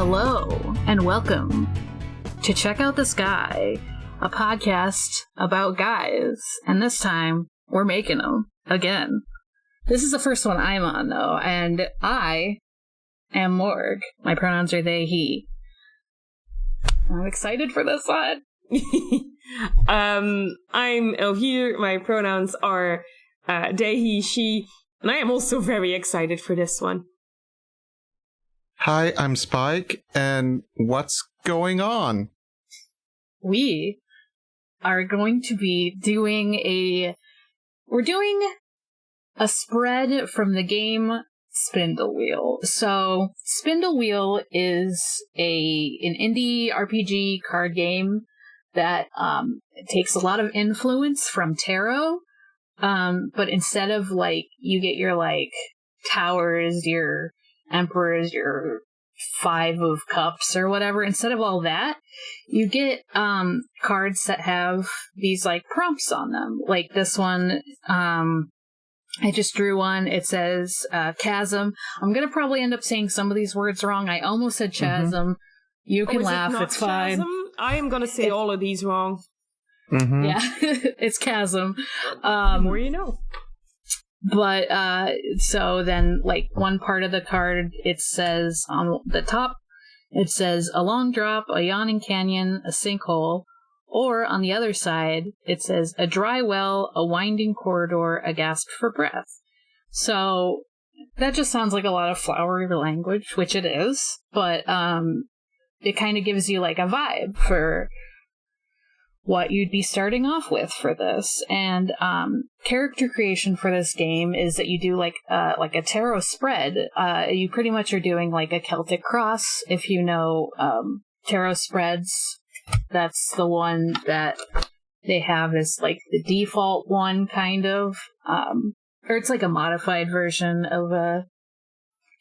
Hello, and welcome to Check Out This Guy, a podcast about guys, and this time, we're making them again. This is the first one I'm on, though, and I am Morg. My pronouns are they, he. I'm excited for this one. I'm Elvire. My pronouns are they, he, she, and I am also very excited for this one. Hi, I'm Spike, and what's going on? We are going to be doing a spread from the game Spindlewheel. So, Spindlewheel is an indie RPG card game that takes a lot of influence from tarot, but instead of, you get your, towers, your emperors, your 5 of cups or whatever, instead of all that, you get cards that have these prompts on them. Like this one, I just drew one. It says chasm. I'm gonna probably end up saying some of these words wrong. I almost said chasm. You can laugh, it's fine. I am gonna say all of these wrong. Mm-hmm. Yeah, it's chasm. The more you know. But, so then, one part of the card, it says, on the top, it says, a long drop, a yawning canyon, a sinkhole, or, on the other side, it says, a dry well, a winding corridor, a gasp for breath. So, that just sounds like a lot of flowery language, which it is, but, it kind of gives you, a vibe for what you'd be starting off with for this. And character creation for this game is that you do a tarot spread. You pretty much are doing a Celtic cross. If you know tarot spreads, that's the one that they have as the default one, kind of, or it's a modified version of a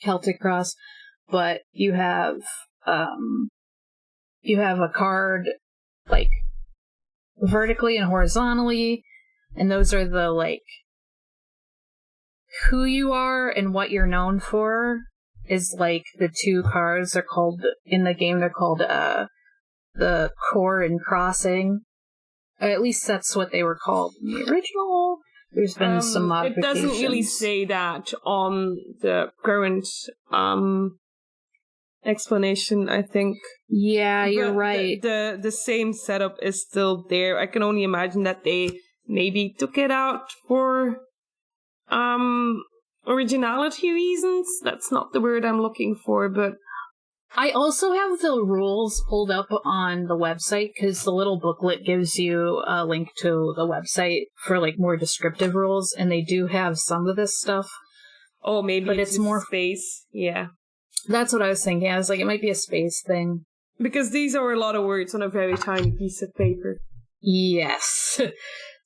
Celtic cross. But you have a card vertically and horizontally, and those are the who you are and what you're known for is the two cards are called in the game. They're called the core and crossing. At least that's what they were called in the original. There's been some modifications. It doesn't really say that on the current explanation, I think. Yeah, you're right. The same setup is still there. I can only imagine that they maybe took it out for originality reasons. That's not the word I'm looking for, but I also have the rules pulled up on the website because the little booklet gives you a link to the website for more descriptive rules, and they do have some of this stuff. Oh, maybe but it's more space. Yeah. That's what I was thinking. I was it might be a space thing. Because these are a lot of words on a very tiny piece of paper. Yes.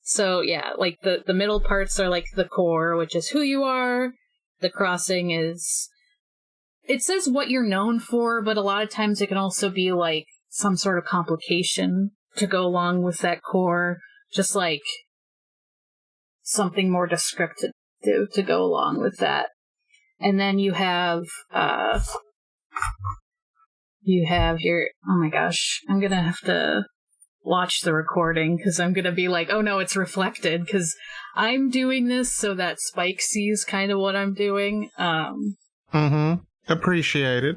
So, yeah, the middle parts are the core, which is who you are. The crossing is... It says what you're known for, but a lot of times it can also be, some sort of complication to go along with that core. Just, something more descriptive to go along with that. And then you have your, oh my gosh, I'm gonna have to watch the recording, because I'm gonna be oh no, it's reflected, because I'm doing this so that Spike sees kind of what I'm doing. Appreciate it.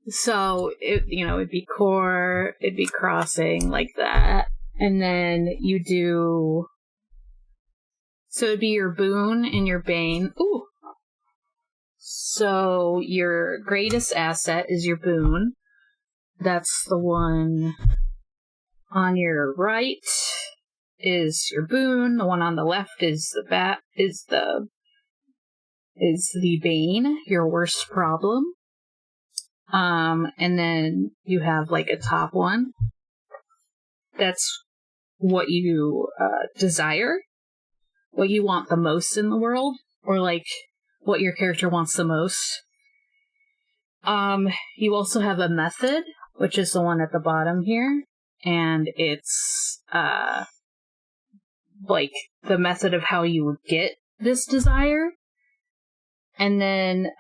So, it'd be core, it'd be crossing, like that. And then you do, so it'd be your boon and your bane. Ooh! So, your greatest asset is your boon. That's the one on your right is your boon. The one on the left is the bane, your worst problem. And then you have a top one. That's what you desire, what you want the most in the world, or what your character wants the most. You also have a method, which is the one at the bottom here, and it's the method of how you would get this desire. And then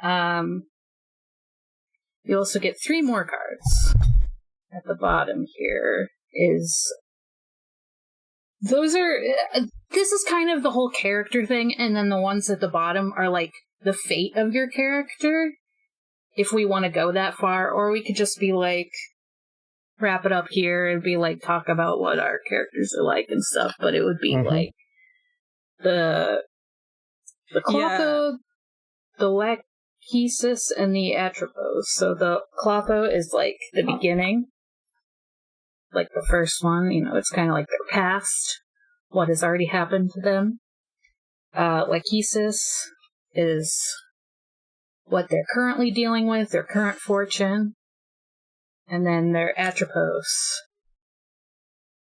You also get 3 more cards. At the bottom here is... Those are... this is kind of the whole character thing, and then the ones at the bottom are like the fate of your character, if we want to go that far, or we could just be like, wrap it up here and be like, talk about what our characters are like and stuff, but it would be like the Clotho, the Lachesis, and the Atropos. So the Clotho is like the beginning, like the first one, you know, it's kind of like their past, what has already happened to them. Lachesis is what they're currently dealing with, their current fortune. And then their Atropos,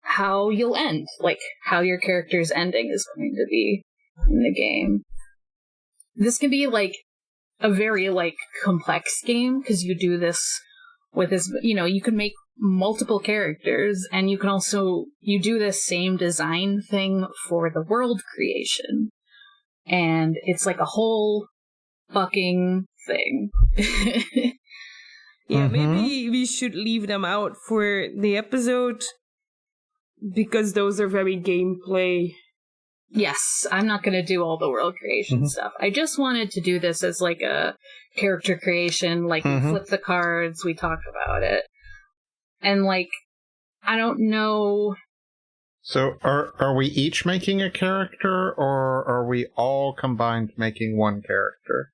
how you'll end, like how your character's ending is going to be in the game. This can be like a very like complex game because you do this with this, you know, you can make multiple characters, and you can also, you do this same design thing for the world creation. And it's like a whole fucking thing. Yeah, maybe we should leave them out for the episode, because those are very gameplay. Yes, I'm not going to do all the world creation stuff. I just wanted to do this as like a character creation, like we flip the cards, we talk about it. And like, I don't know... So are we each making a character, or are we all combined making one character?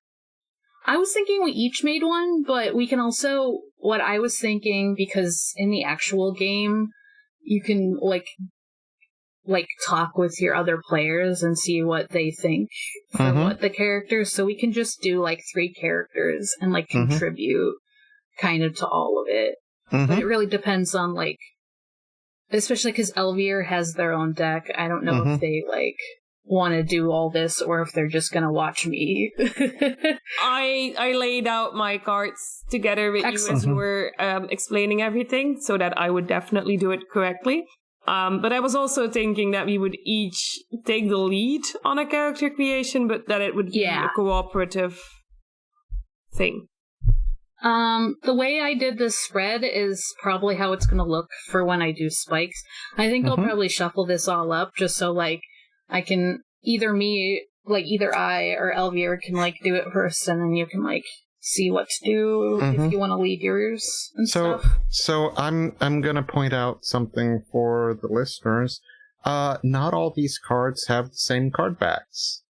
I was thinking we each made one, but we can also, what I was thinking, because in the actual game, you can, like talk with your other players and see what they think for what the characters, so we can just do, like, 3 characters and, like, contribute kind of to all of it. But it really depends on, like, especially because Elvier has their own deck, I don't know if they, like, want to do all this, or if they're just gonna watch me. I laid out my cards together with you as you were explaining everything, so that I would definitely do it correctly. But I was also thinking that we would each take the lead on a character creation, but that it would be a cooperative thing. The way I did this spread is probably how it's gonna look for when I do spikes. I think I'll probably shuffle this all up just so, like, I can either I or Elvier can, like, do it first, and then you can, like, see what to do if you want to lead yours and stuff. So I'm gonna point out something for the listeners. Not all these cards have the same card backs.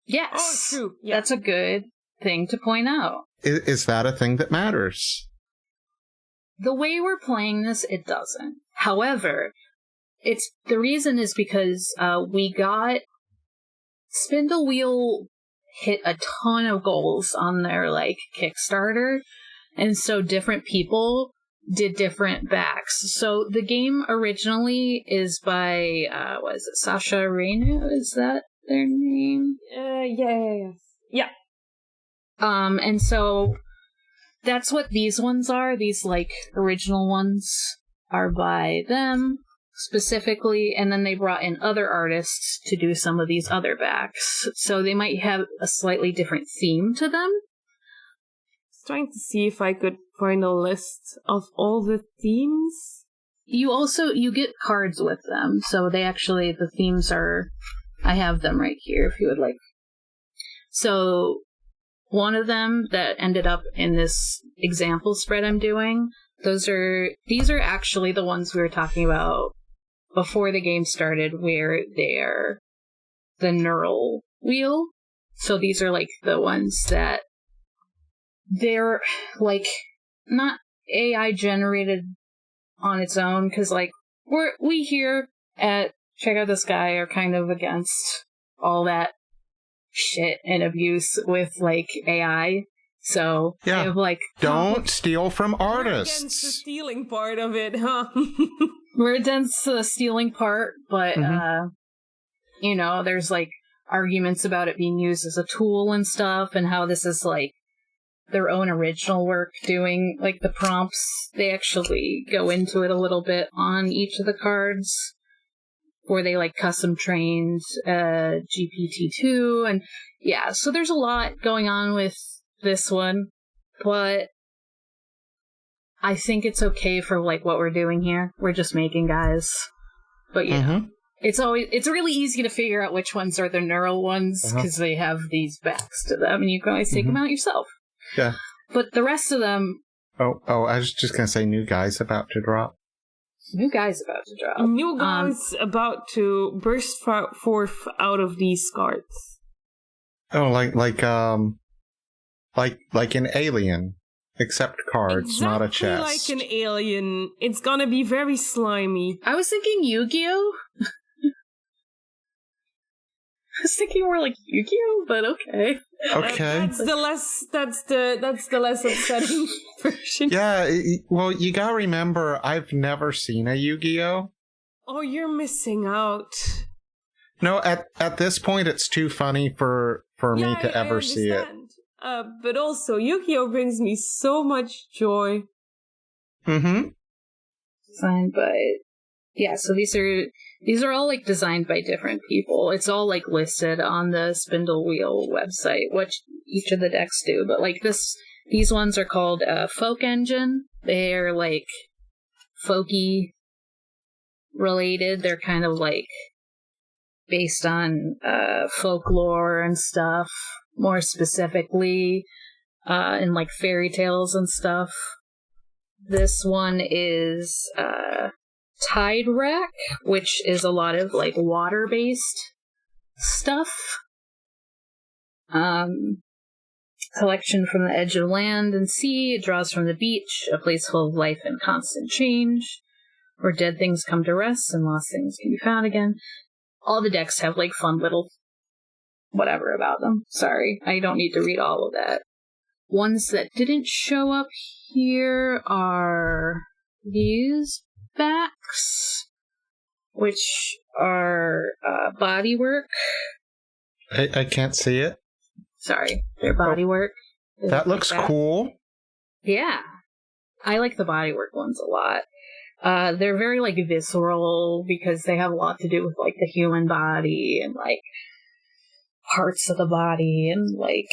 Yes. Oh, true. Yeah. That's a good thing to point out. Is that a thing that matters? The way we're playing this, it doesn't. However, the reason is because we got Spindlewheel hit a ton of goals on their like Kickstarter, and so different people did different backs. So the game originally is by what is it, Sasha Reinu? Is that their name? Yeah. And so that's what these ones are. These like original ones are by them specifically, and then they brought in other artists to do some of these other backs. So they might have a slightly different theme to them. I was trying to see if I could find a list of all the themes. You get cards with them, so they actually, the themes are, I have them right here if you would like. So one of them that ended up in this example spread I'm doing, these are actually the ones we were talking about before the game started, where they're the neural wheel. So these are like the ones that they're like not AI generated on its own, because like we here at Check Out This Guy are kind of against all that shit and abuse with like AI. So I have like, don't steal from artists. We're against the stealing part of it, huh? We're against the stealing part, but you know, there's like arguments about it being used as a tool and stuff, and how this is like their own original work doing like the prompts. They actually go into it a little bit on each of the cards, where they like custom trained GPT-2, and yeah, so there's a lot going on with this one, but I think it's okay for like what we're doing here. We're just making guys. But yeah. It's really easy to figure out which ones are the neural ones because they have these backs to them and you can always take them out yourself. Yeah. But the rest of them... Oh, I was just going to say new guys about to drop. New guys about to drop. New guys about to burst forth out of these cards. Oh, like an alien. Except cards, not a chest. Like an alien. It's gonna be very slimy. I was thinking Yu-Gi-Oh! I was thinking more like Yu-Gi-Oh, but okay. Okay. That's the less upsetting version. Yeah, well, you gotta remember, I've never seen a Yu-Gi-Oh! Oh, you're missing out. No, at this point, it's too funny for me to ever see it. But also, Yu-Gi-Oh! Brings me so much joy. Designed by... Yeah, so these are all, like, designed by different people. It's all, like, listed on the Spindlewheel website, which each of the decks do. But, like, these ones are called Folk Engine. They're, like, folky related. They're kind of, like, based on folklore and stuff. More specifically, in, like, fairy tales and stuff. This one is... Tide Rack, which is a lot of like water-based stuff. Collection from the edge of land and sea. It draws from the beach, a place full of life and constant change, where dead things come to rest and lost things can be found again. All the decks have like fun little whatever about them. Sorry, I don't need to read all of that. Ones that didn't show up here are these backs, which are bodywork. I can't see it. Sorry, they're bodywork. That looks cool. Yeah, I like the bodywork ones a lot. They're very like visceral because they have a lot to do with like the human body and like parts of the body and like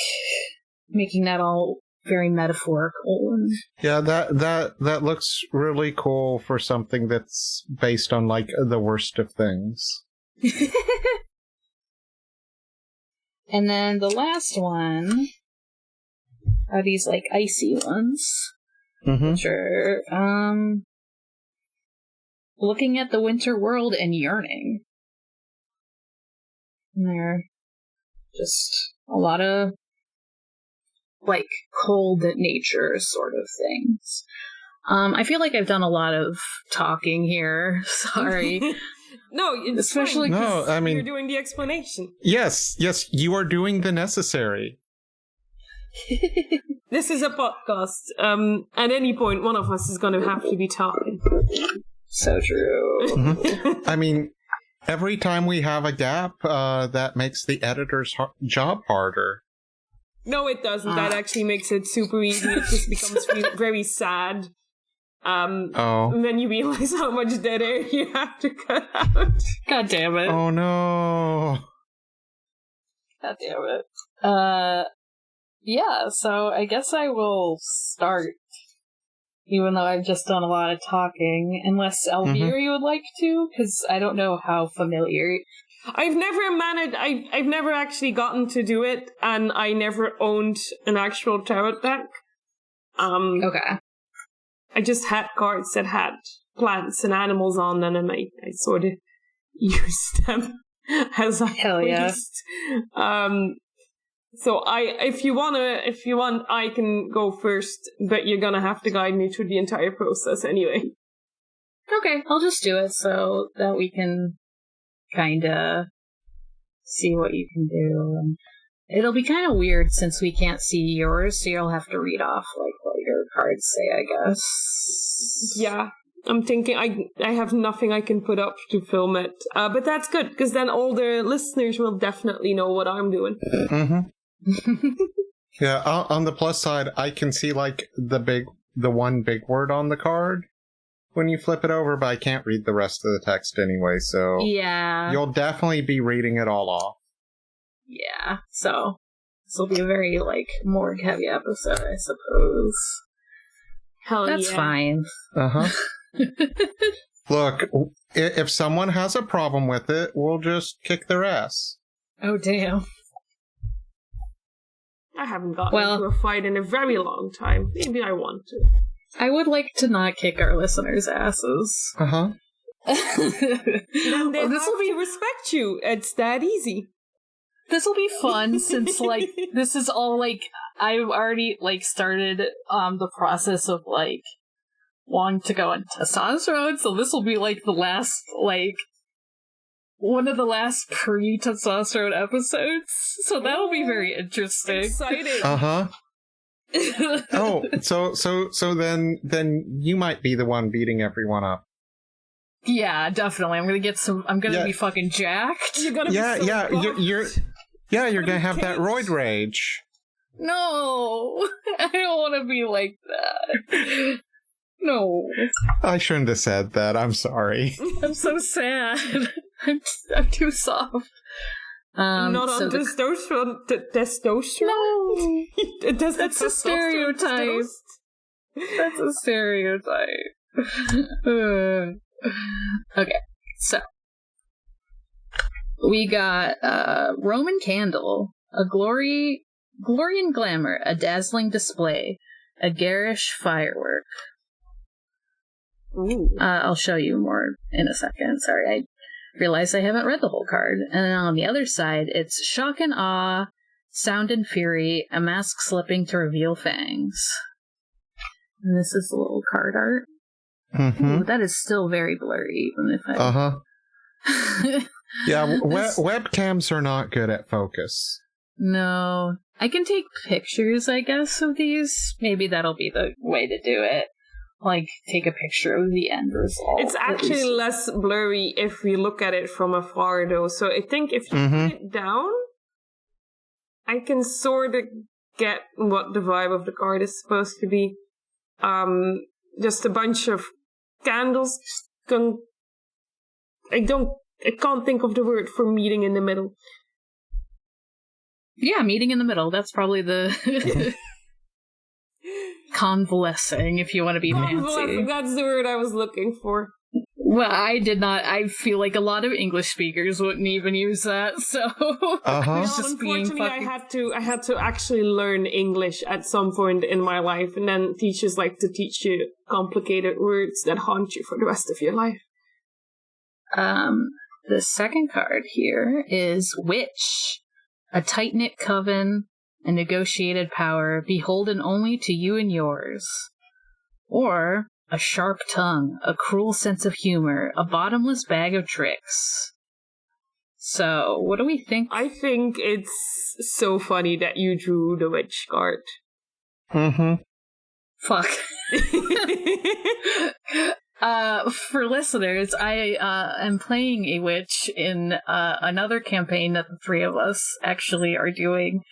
making that all very metaphorical. And yeah, that looks really cool for something that's based on like the worst of things. And then the last one are these like icy ones, which are looking at the winter world and yearning. And they're just a lot of like cold nature sort of things. I feel like I've done a lot of talking here. Sorry. No, it's especially no, I mean, you're doing the explanation. Yes, you are doing the necessary. This is a podcast. At any point, one of us is going to have to be talking. So true. I mean, every time we have a gap, that makes the editor's job harder. No, it doesn't. That actually makes it super easy. It just becomes very sad. And then you realize how much dead air you have to cut out. God damn it. Oh no. God damn it. Yeah, so I guess I will start. Even though I've just done a lot of talking. Unless Elvira would like to, because I don't know how familiar... I've never actually gotten to do it, and I never owned an actual tarot deck. Okay. I just had cards that had plants and animals on them, and I sort of used them as I pleased. So if you want, I can go first, but you're gonna have to guide me through the entire process anyway. Okay, I'll just do it so that we can kinda see what you can do. And it'll be kind of weird since we can't see yours, so you'll have to read off like what your cards say, I guess. Yeah, I'm thinking I have nothing I can put up to film it, but that's good because then all the listeners will definitely know what I'm doing. Yeah, on the plus side, I can see like the one big word on the card when you flip it over, but I can't read the rest of the text anyway, so yeah, you'll definitely be reading it all off. Yeah, so this will be a very like morgue heavy episode, I suppose. Hell That's yeah. fine. Uh-huh. Look, if someone has a problem with it, we'll just kick their ass. Oh, damn. I haven't gotten into a fight in a very long time. Maybe I want to. I would like to not kick our listeners' asses. Uh-huh. Then they have to respect you. It's that easy. This will be fun since, like, this is all, like, I've already, like, started the process of, like, wanting to go on testosterone, so this will be, like, the last, like, one of the last pre-testosterone episodes, so that'll be very interesting. Exciting. Uh-huh. Oh, so then you might be the one beating everyone up. Yeah, definitely. I'm gonna be fucking jacked. You're gonna be you're gonna have that roid rage. No, I don't want to be like that. No. I shouldn't have said that. I'm sorry. I'm so sad. I'm too soft. Not on testosterone. Testosterone? No. That's a stereotype. That's a stereotype. Okay, so we got Roman candle, a glory and glamour, a dazzling display, a garish firework. Ooh. I'll show you more in a second. Sorry, I realized I haven't read the whole card. And then on the other side, it's shock and awe, sound and fury, a mask slipping to reveal fangs. And this is a little card art. Mm-hmm. Ooh, that is still very blurry, even if I... Uh-huh. Yeah, webcams are not good at focus. No. I can take pictures, I guess, of these. Maybe that'll be the way to do it. Like, take a picture of the end result. It's actually less blurry if we look at it from afar, though. So I think if you put it down, I can sort of get what the vibe of the card is supposed to be. Just a bunch of candles. I can't think of the word for meeting in the middle. Yeah, meeting in the middle. That's probably the... Convalescing, if you want to be fancy. That's the word I was looking for. Well, I did not. I feel like a lot of English speakers wouldn't even use that, so... Unfortunately, I had to actually learn English at some point in my life, and then teachers like to teach you complicated words that haunt you for the rest of your life. The second card here is Witch, a tight-knit coven, a negotiated power, beholden only to you and yours. Or a sharp tongue, a cruel sense of humor, a bottomless bag of tricks. So, what do we think? I think it's so funny that you drew the witch card. Mm-hmm. Fuck. For listeners, I am playing a witch in another campaign that the three of us actually are doing,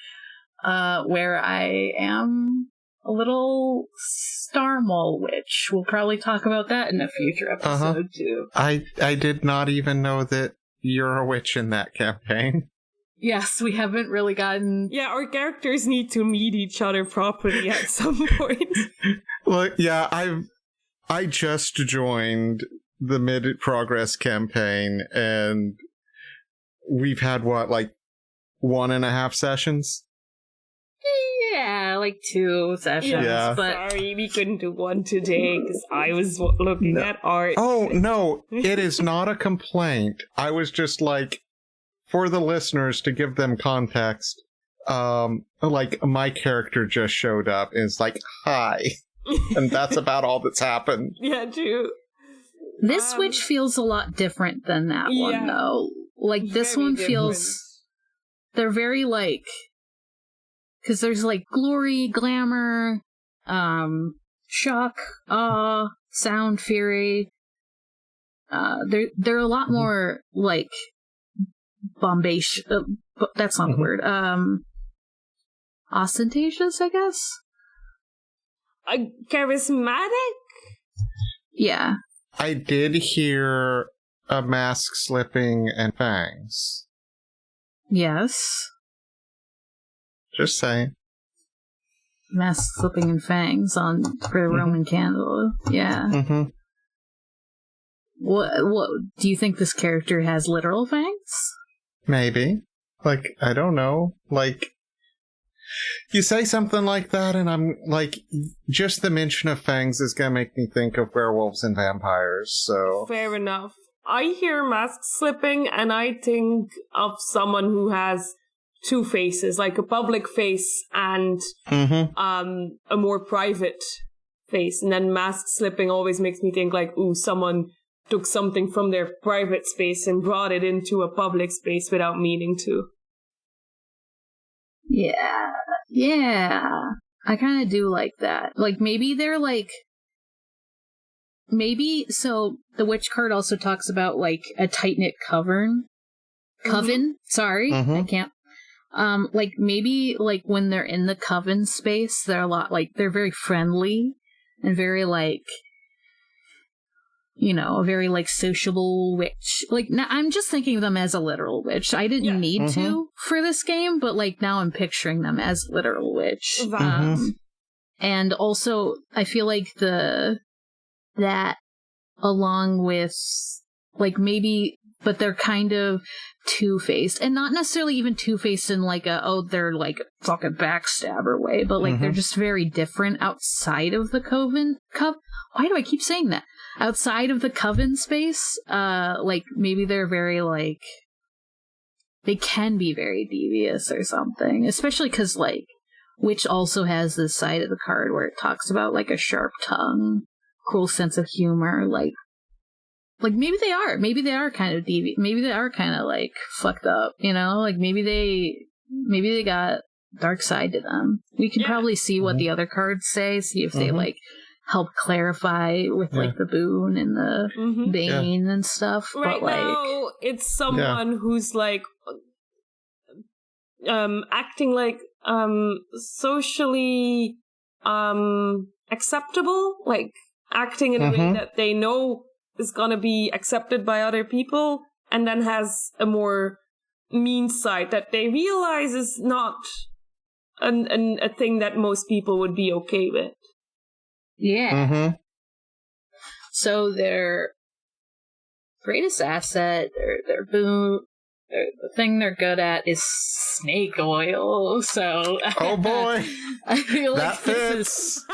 where I am a little star mole witch. We'll probably talk about that in a future episode, too. I did not even know that you're a witch in that campaign. Yes, we haven't really gotten... Yeah, our characters need to meet each other properly at some point. Look, yeah, I just joined the mid-progress campaign, and we've had, 1.5 sessions? Yeah, 2 sessions. Yeah. But... Sorry, we couldn't do one today, because I was looking at art. Oh, no, it is not a complaint. I was just for the listeners, to give them context, my character just showed up, and it's hi. And that's about all that's happened. Yeah, true. This witch feels a lot different than that one, though. This one feels... They're very, because there's, glory, glamour, shock, awe, sound, fury. They're a lot more, bombacious. That's not the word. Ostentatious, I guess? Charismatic? Yeah. I did hear a mask slipping and fangs. Yes. Just saying. mask slipping and fangs on for the Roman candle. Yeah. Mm-hmm. What do you think this character has literal fangs? Maybe. Like, I don't know. Like, you say something like that, and I'm like, just the mention of fangs is gonna make me think of werewolves and vampires, so. Fair enough. I hear mask slipping, and I think of someone who has two faces, like a public face and a more private face. And then mask slipping always makes me think like, ooh, someone took something from their private space and brought it into a public space without meaning to. Yeah. I kind of do like that. Like, maybe they're like... Maybe, so the witch card also talks about, like, a tight-knit coven. Sorry, I can't. Like, maybe, like, when they're in the coven space, they're a lot, like, they're very friendly and very, like... You know, a very, like, sociable witch. Like, now, I'm just thinking of them as a literal witch. I didn't need to for this game, but, like, now I'm picturing them as literal witch. And also, I feel like that, along with, like, maybe, but they're kind of two-faced. And not necessarily even two-faced in, like, they're, like, fucking backstabber way, but, like, they're just very different outside of the coven. Why do I keep saying that? Outside of the coven space, like, maybe they're very, like, they can be very devious or something. Especially because, like, Witch also has this side of the card where it talks about, like, a sharp tongue, cool sense of humor, like maybe they are kind of deviant, maybe they are kind of, like, fucked up, you know? Like, maybe they got dark side to them. We can probably see what the other cards say, see if they, like, help clarify with like the boon and the bane and stuff. Right, but like now, it's someone who's like acting like socially acceptable, like acting in a way that they know is gonna be accepted by other people, and then has a more mean side that they realize is not a thing that most people would be okay with. Yeah. So their greatest asset, their boon, the thing they're good at is snake oil. So oh boy, I feel that like fits.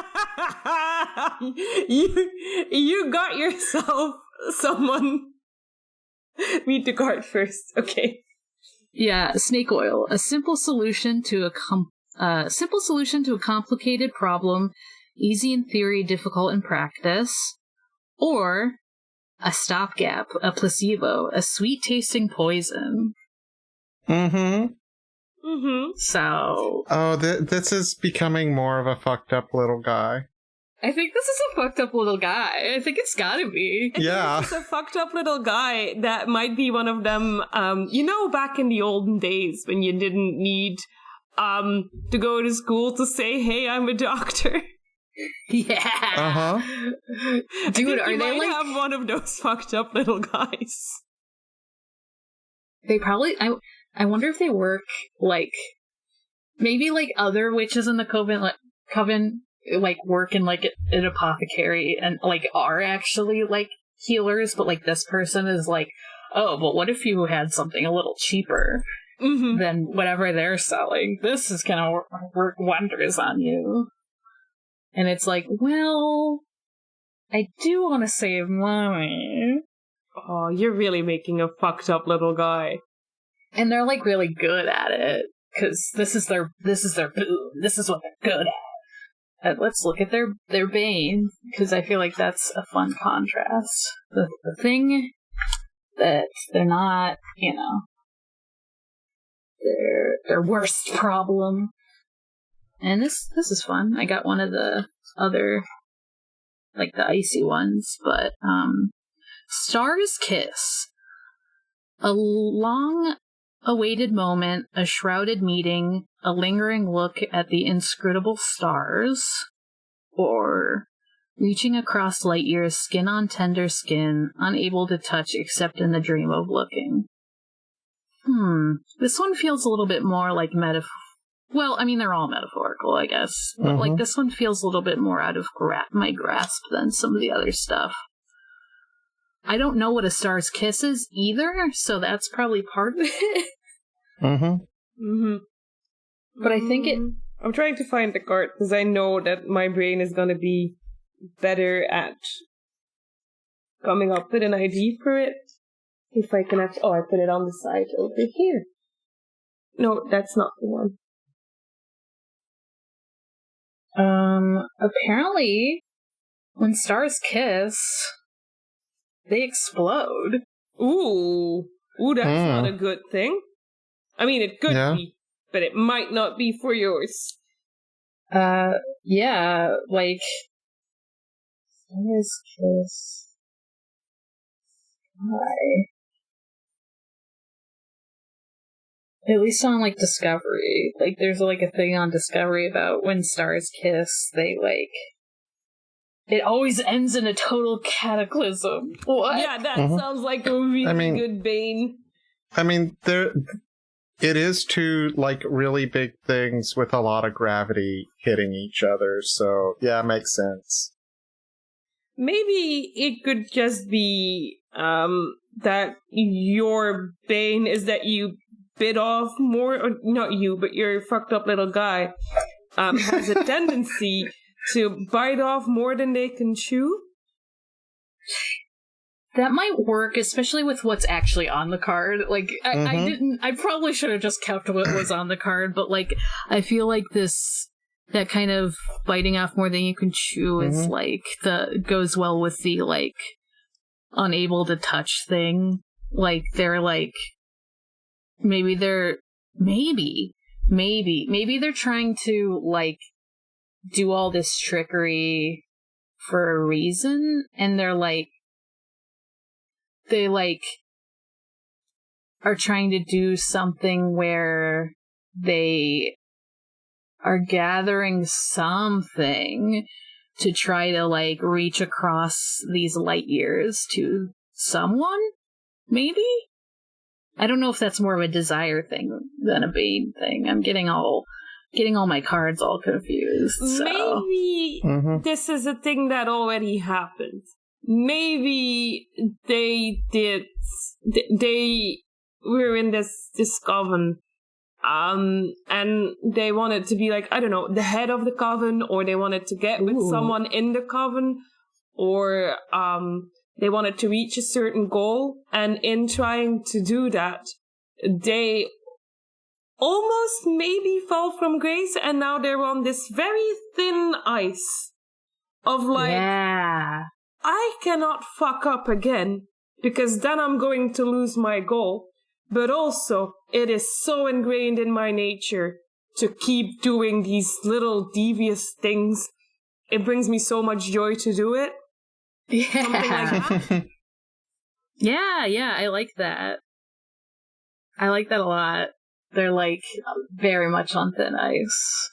You got yourself someone. Read the card first, okay? Yeah, snake oil, a simple solution to a complicated problem. Easy in theory, difficult in practice. Or a stopgap, a placebo, a sweet-tasting poison. So... Oh, this is becoming more of a fucked up little guy. I think this is a fucked up little guy. I think it's gotta be. It's a fucked up little guy that might be one of them, you know, back in the olden days when you didn't need to go to school to say, hey, I'm a doctor. Yeah. Dude, are they like have one of those fucked up little guys? They probably I wonder if they work like maybe like other witches in the coven like work in like an apothecary and like are actually like healers, but like this person is like, oh, but what if you had something a little cheaper than whatever they're selling? This is gonna work wonders on you. And it's like, well, I do want to save money. Oh, you're really making a fucked up little guy. And they're like really good at it because this is their boon. This is what they're good at. And let's look at their bane because I feel like that's a fun contrast. The thing that they're not, you know, their worst problem. And this is fun. I got one of the other, like the icy ones, but Star's Kiss. A long-awaited moment, a shrouded meeting, a lingering look at the inscrutable stars, or reaching across light years, skin on tender skin, unable to touch except in the dream of looking. This one feels a little bit more like Well, I mean, they're all metaphorical, I guess. But, like, this one feels a little bit more out of my grasp than some of the other stuff. I don't know what a star's kiss is either, so that's probably part of it. But I think I'm trying to find the card, because I know that my brain is going to be better at coming up with an ID for it. If I can actually... Oh, I put it on the side over here. No, that's not the one. Apparently, when stars kiss, they explode. Ooh, that's not a good thing. I mean, it could be, but it might not be for yours. Yeah, like, stars kiss sky. At least on, like, Discovery. Like, there's, like, a thing on Discovery about when stars kiss, they, like... It always ends in a total cataclysm. What? Yeah, that sounds like a really good bane. I mean, it is two, like, really big things with a lot of gravity hitting each other, so, yeah, it makes sense. Maybe it could just be, that your bane is that you bit off more, or not you, but your fucked up little guy, has a tendency to bite off more than they can chew. That might work, especially with what's actually on the card. Like, I probably should have just kept what was on the card, but, like, I feel like that kind of biting off more than you can chew is, like, goes well with the, like, unable to touch thing. Like, they're, like, maybe they're trying to, like, do all this trickery for a reason, and they are trying to do something where they are gathering something to try to, like, reach across these light years to someone, maybe? I don't know if that's more of a desire thing than a bane thing. I'm getting all my cards all confused. So. Maybe this is a thing that already happened. Maybe they were in this coven, and they wanted to be, like, I don't know, the head of the coven, or they wanted to get with someone in the coven, or they wanted to reach a certain goal, and in trying to do that, they almost maybe fell from grace, and now they're on this very thin ice of, like, I cannot fuck up again, because then I'm going to lose my goal. But also, it is so ingrained in my nature to keep doing these little devious things. It brings me so much joy to do it. Yeah. Something like that. Yeah, I like that. I like that a lot. They're, like, very much on thin ice.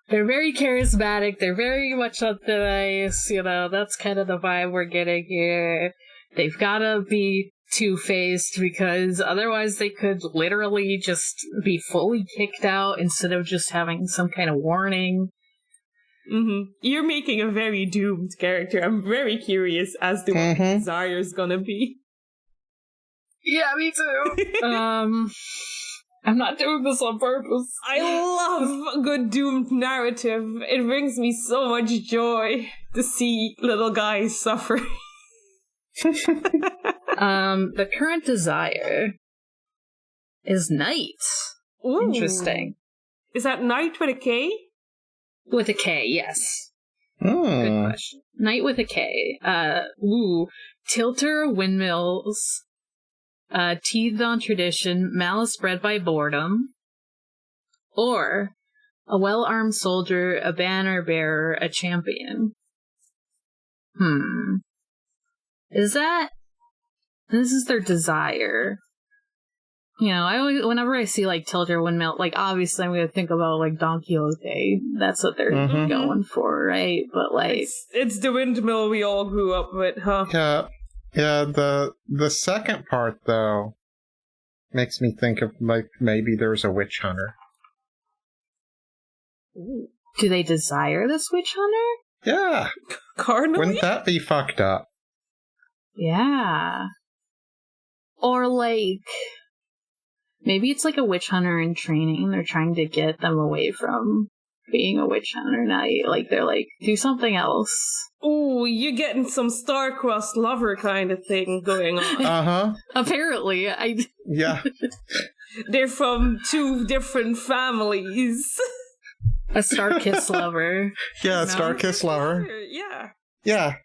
They're very charismatic. They're very much on thin ice. You know, that's kind of the vibe we're getting here. They've gotta be two-faced, because otherwise they could literally just be fully kicked out instead of just having some kind of warning. You're making a very doomed character. I'm very curious as to what Desire's gonna be. Yeah, me too. I'm not doing this on purpose. I love a good doomed narrative. It brings me so much joy to see little guys suffer. The current desire is Knight. Ooh. Interesting. Is that Knight with a K? With a K, yes. Good question. Knight with a K. Tilter windmills. Teethed on tradition, malice bred by boredom, or a well-armed soldier, a banner bearer, a champion. This is their desire. You know, whenever I see, like, Tilter windmill, like, obviously I'm gonna think about, like, Don Quixote. That's what they're going for, right? But, like... It's the windmill we all grew up with, huh? Yeah, the second part, though, makes me think of, like, maybe there's a witch hunter. Do they desire this witch hunter? Yeah. Carnally? Wouldn't that be fucked up? Yeah. Or, like, maybe it's like a witch hunter in training. They're trying to get them away from being a witch hunter. Now, they're like, do something else. Ooh, you're getting some star-crossed lover kind of thing going on. Uh-huh. Apparently. Yeah. They're from 2 different families. A star-kiss lover. Yeah, a star-kiss lover. Yeah. Yeah.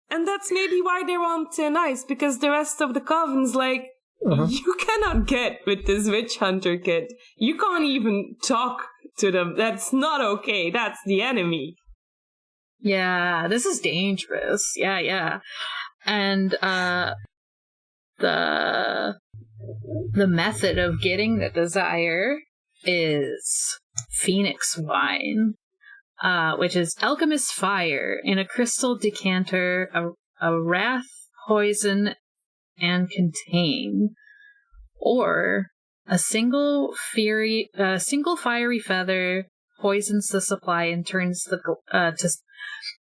And that's maybe why they're on thin ice, because the rest of the coven's like, you cannot get with this witch hunter kid. You can't even talk to them. That's not okay. That's the enemy. Yeah, this is dangerous. Yeah. And the method of getting the desire is Phoenix wine, which is alchemist fire in a crystal decanter, a wrath, poison, and contain, or a single fiery feather poisons the supply and turns the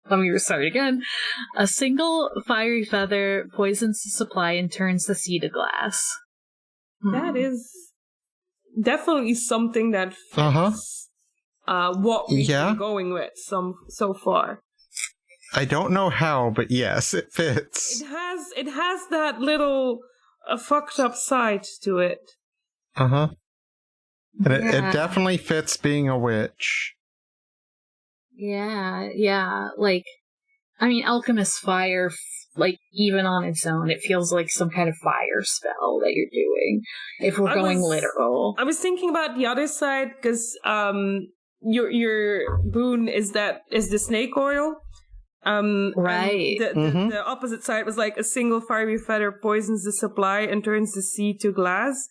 let me restart again. A single fiery feather poisons the supply and turns the sea to glass. That is definitely something that fits what we've been going with so far. I don't know how, but yes, it fits. It has that little fucked up side to it. And it definitely fits being a witch. Yeah. Like, I mean, alchemist fire, like, even on its own, it feels like some kind of fire spell that you're doing, if we're going literal. I was thinking about the other side, because your boon is the snake oil. Right. The opposite side was like a single fiery feather poisons the supply and turns the sea to glass.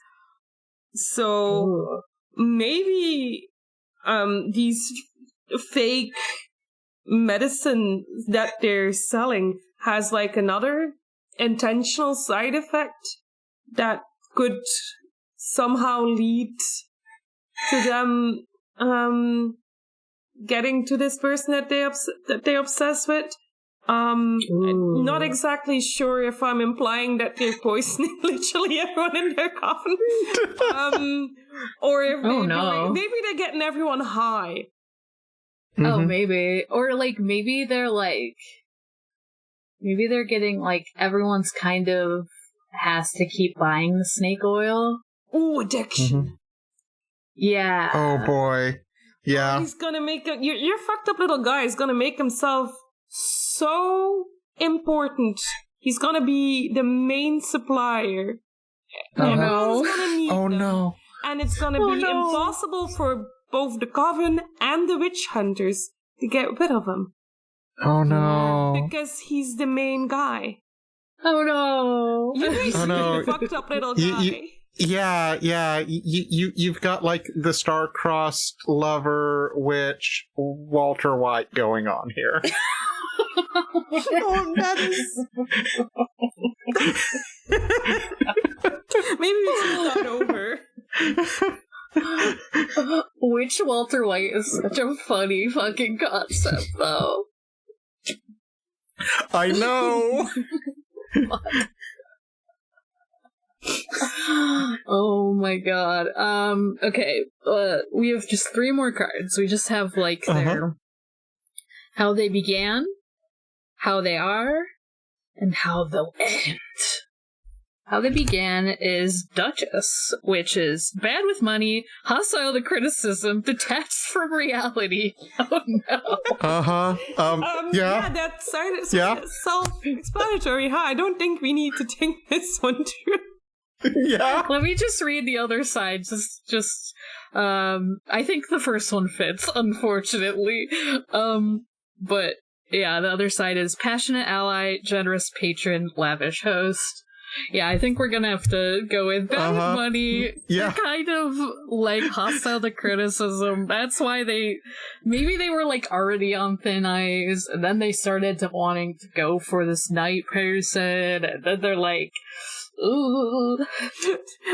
So maybe these fake medicine that they're selling has like another intentional side effect that could somehow lead to them getting to this person that they obsess with. Not exactly sure if I'm implying that they're poisoning literally everyone in their coffin, or if maybe they're getting everyone high. Oh, maybe. Or, like, maybe they're getting, like, everyone's kind of has to keep buying the snake oil. Ooh, addiction. Yeah. Oh, boy. Yeah. He's gonna make your fucked up little guy is gonna make himself so important. He's gonna be the main supplier. No. Oh, no. And it's gonna be impossible for both the coven and the witch hunters to get rid of him. Oh, no. Because he's the main guy. Oh, no. You're basically a fucked up little guy. You've got, like, the star-crossed lover witch Walter White going on here. Oh, that is... Maybe we should start over. Which Walter White is such a funny fucking concept, though. I know! Oh my god. Okay, we have just 3 more cards. We just have, like, their... how they began, how they are, and how they'll end. How they began is Duchess, which is bad with money, hostile to criticism, detached from reality. Oh no. Yeah, that's self-explanatory, huh? I don't think we need to take this one too. Yeah. Let me just read the other side. I think the first one fits, unfortunately. But yeah, the other side is passionate ally, generous patron, lavish host. Yeah, I think we're gonna have to go with bad with money. Yeah. They're kind of like hostile to criticism. That's why maybe they were like already on thin ice, and then they started to wanting to go for this night person, and then they're like, ooh.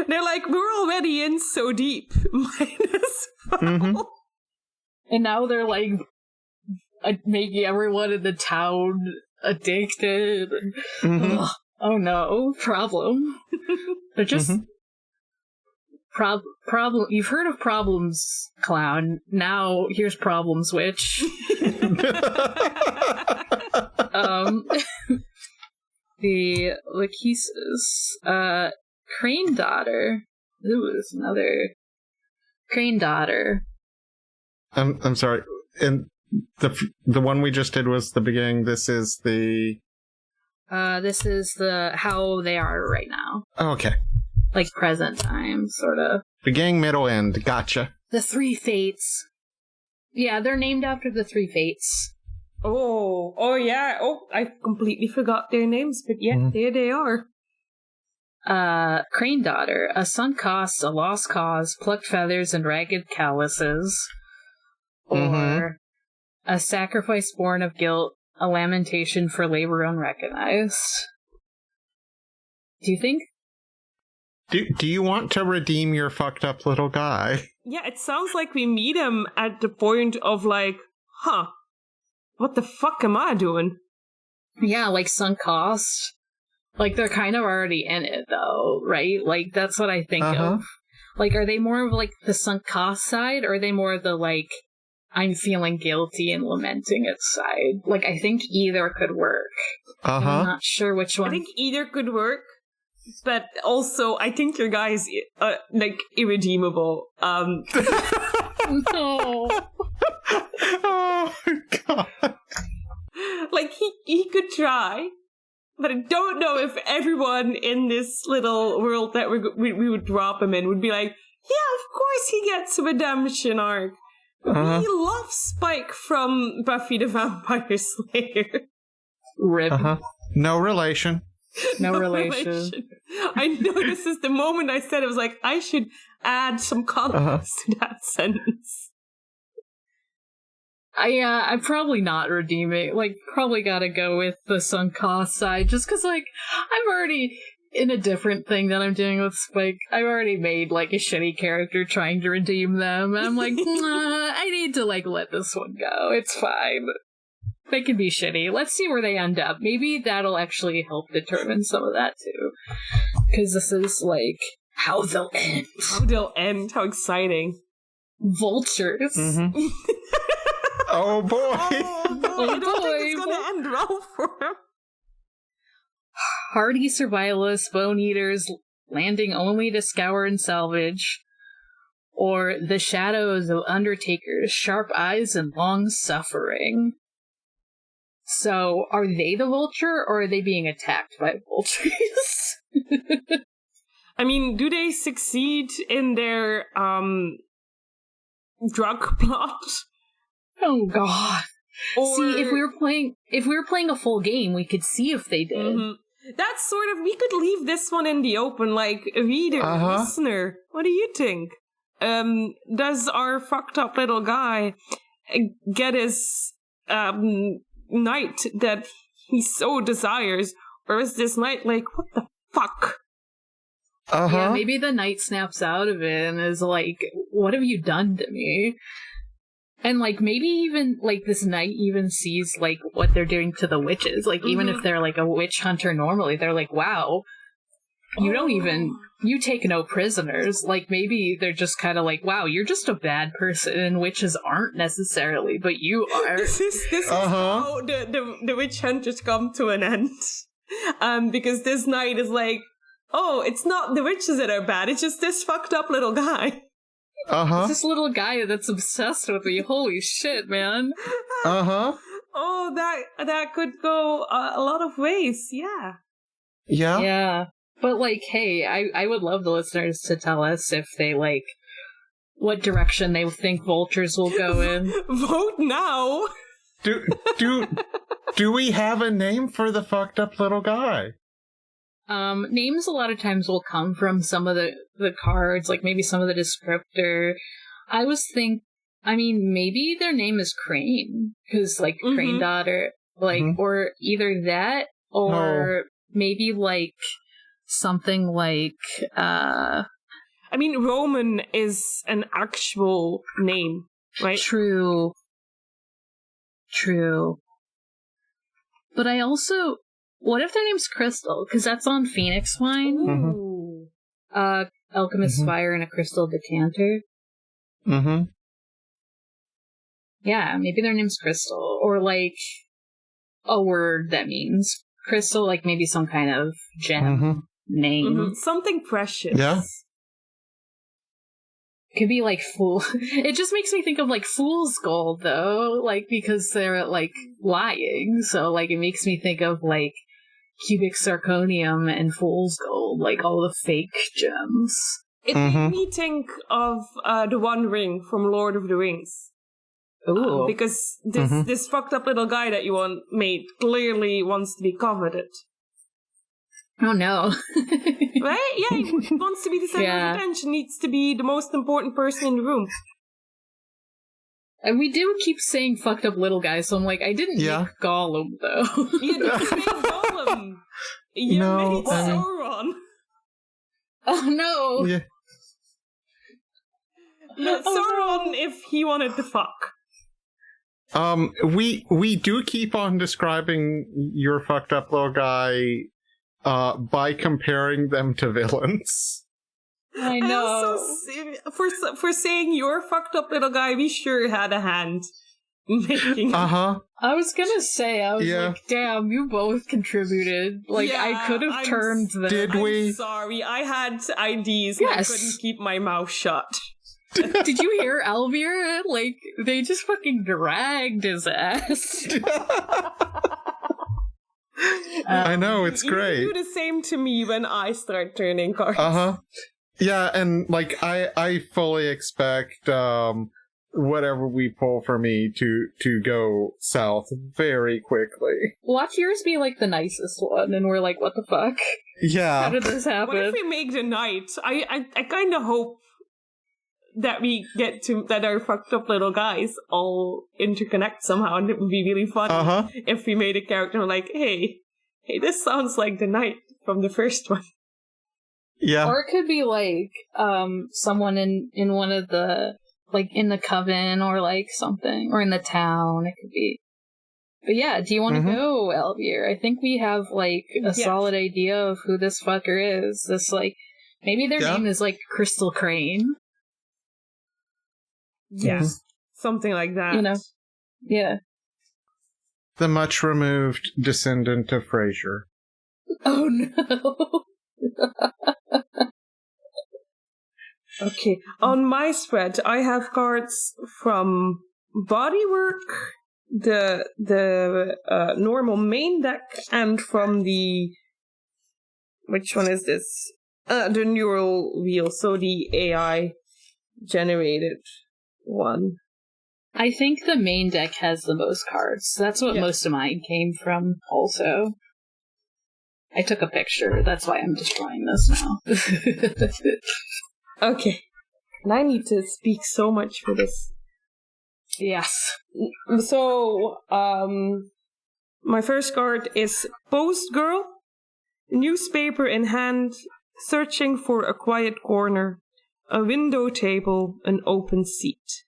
They're like, we're already in so deep. Might as well. And now they're like making everyone in the town addicted. Ugh, oh no, problem. They're just problem. You've heard of Problems, Clown. Now here's Problems, Witch. The Lachesis, Crane Daughter. Ooh, there's another Crane Daughter. I'm sorry. And the one we just did was the beginning. This is the how they are right now. Oh, okay. Like present time, sort of. Beginning, middle, end. Gotcha. The Three Fates. Yeah, they're named after the Three Fates. Oh yeah. Oh, I completely forgot their names, but yeah, there they are. Crane Daughter, a sunk cost, a lost cause, plucked feathers and ragged calluses. Or a sacrifice born of guilt, a lamentation for labor unrecognized. Do you think? Do you want to redeem your fucked up little guy? Yeah, it sounds like we meet him at the point of like, what the fuck am I doing? Yeah, like sunk cost. Like, they're kind of already in it, though, right? Like, that's what I think of. Like, are they more of, like, the sunk cost side, or are they more of the, like, I'm feeling guilty and lamenting it side? Like, I think either could work. I'm not sure which one. I think either could work, but also, I think your guy is, like, irredeemable. No. Oh, God. Like, he could try. But I don't know if everyone in this little world that we would drop him in would be like, yeah, of course he gets a redemption arc. We love Spike from Buffy the Vampire Slayer. Rip. No relation. No relation. I know this is the moment I said it was like, I should add some context to that sentence. I'm probably not redeeming. Like, probably gotta go with the sunk cost side, just because, like, I'm already in a different thing that I'm doing with Spike. I've already made, like, a shitty character trying to redeem them, and I'm like, I need to, like, let this one go. It's fine. They can be shitty. Let's see where they end up. Maybe that'll actually help determine some of that, too. Because this is, like, how they'll end. How they'll end. How exciting. Vultures. Oh boy! Oh no, I don't think it's gonna end well for him. Hardy survivalists, bone eaters, landing only to scour and salvage. Or the shadows of undertakers, sharp eyes and long suffering. So, are they the vulture, or are they being attacked by vultures? I mean, do they succeed in their drug plot? Oh God! Or... See, if we were playing a full game, we could see if they did. That's sort of, we could leave this one in the open, like, reader, listener, what do you think? Does our fucked up little guy get his knight that he so desires, or is this knight like, what the fuck? Yeah, maybe the knight snaps out of it and is like, what have you done to me? And, like, maybe even, like, this knight even sees, like, what they're doing to the witches. Like, even if they're, like, a witch hunter normally, they're like, wow, you take no prisoners. Like, maybe they're just kind of like, wow, you're just a bad person, and witches aren't necessarily, but you are. This is how the witch hunters come to an end. Because this knight is like, oh, it's not the witches that are bad, it's just this fucked up little guy. It's this little guy that's obsessed with me. Holy shit, man. Oh, that could go a lot of ways. Yeah. Yeah. But, like, hey, I would love the listeners to tell us if they, like, what direction they think vultures will go in. Vote now. Do we have a name for the fucked up little guy? Names a lot of times will come from some of the cards, like maybe some of the descriptor. Maybe their name is Crane, because, like, Crane Daughter, like, or either that, or maybe, like, something like, Roman is an actual name. right? True. But I also, what if their name's Crystal? Because that's on Phoenix wine. Ooh. Alchemist's Fire in a crystal decanter. Mm-hmm. Yeah, maybe their name's Crystal. Or, like, a word that means crystal, like maybe some kind of gem name. Something precious. Yeah. Could be, like, fool. It just makes me think of, like, fool's gold, though. Like, because they're, like, lying. So, like, it makes me think of, like, cubic zirconium and fool's gold. Like, all the fake gems. It made me think of the One Ring from Lord of the Rings. Ooh. Because this fucked up little guy that you made clearly wants to be coveted. Oh no. Right? Yeah, he wants to be the center of attention, needs to be the most important person in the room. And we do keep saying fucked up little guy, so I'm like, I didn't make Gollum, though. You didn't say Gollum. You made Sauron. Oh no. Yeah. No, Sauron if he wanted to fuck. We do keep on describing your fucked up little guy by comparing them to villains. I know. For saying your fucked up little guy, we sure had a hand making. I was gonna say, like, damn, you both contributed. Like, I could have turned them. Did we? I'm sorry, I had IDs and I couldn't keep my mouth shut. Did you hear Alvier? Like, they just fucking dragged his ass. I know, it's great. You do the same to me when I start turning cards. Yeah, and, like, I fully expect, whatever we pull for me to go south very quickly. Watch yours be, like, the nicest one, and we're like, what the fuck? Yeah. How did this happen? What if we make the night? I kind of hope that we get to, that our fucked up little guys all interconnect somehow, and it would be really fun if we made a character like, hey, this sounds like the knight from the first one. Yeah. Or it could be like, someone in one of the, like, in the coven, or like something, or in the town, it could be. But yeah, do you want to go, Elvier? I think we have, like, a solid idea of who this fucker is. This, like, maybe their name is, like, Crystal Crane. Yes, something like that. You know? Yeah. The much removed descendant of Frasier. Oh no. Okay, on my spread, I have cards from Bodywork, the normal main deck, and from the, which one is this? The neural wheel, so the AI generated one. I think the main deck has the most cards. That's what most of mine came from, also. I took a picture, that's why I'm destroying this now. Okay. And I need to speak so much for this. Yes. So, my first card is Post Girl. Newspaper in hand, searching for a quiet corner, a window table, an open seat.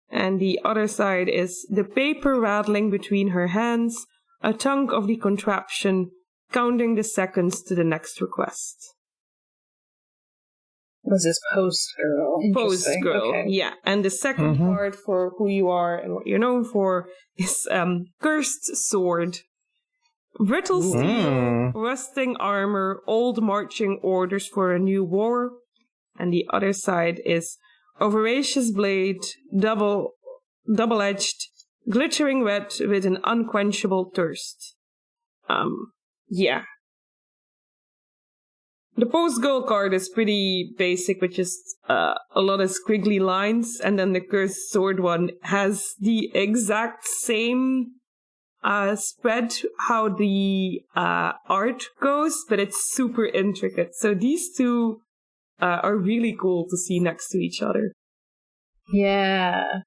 And the other side is the paper rattling between her hands, a tongue of the contraption, counting the seconds to the next request. Was this Post Girl? Post Girl, okay. Yeah. And the second card for who you are and what you're known for is Cursed Sword. Brittle steel, rusting armor, old marching orders for a new war. And the other side is a voracious blade, double-edged, glittering red with an unquenchable thirst. Yeah. The Post Girl card is pretty basic, with just a lot of squiggly lines, and then the Cursed Sword one has the exact same spread how the art goes, but it's super intricate. So these two are really cool to see next to each other. Yeah.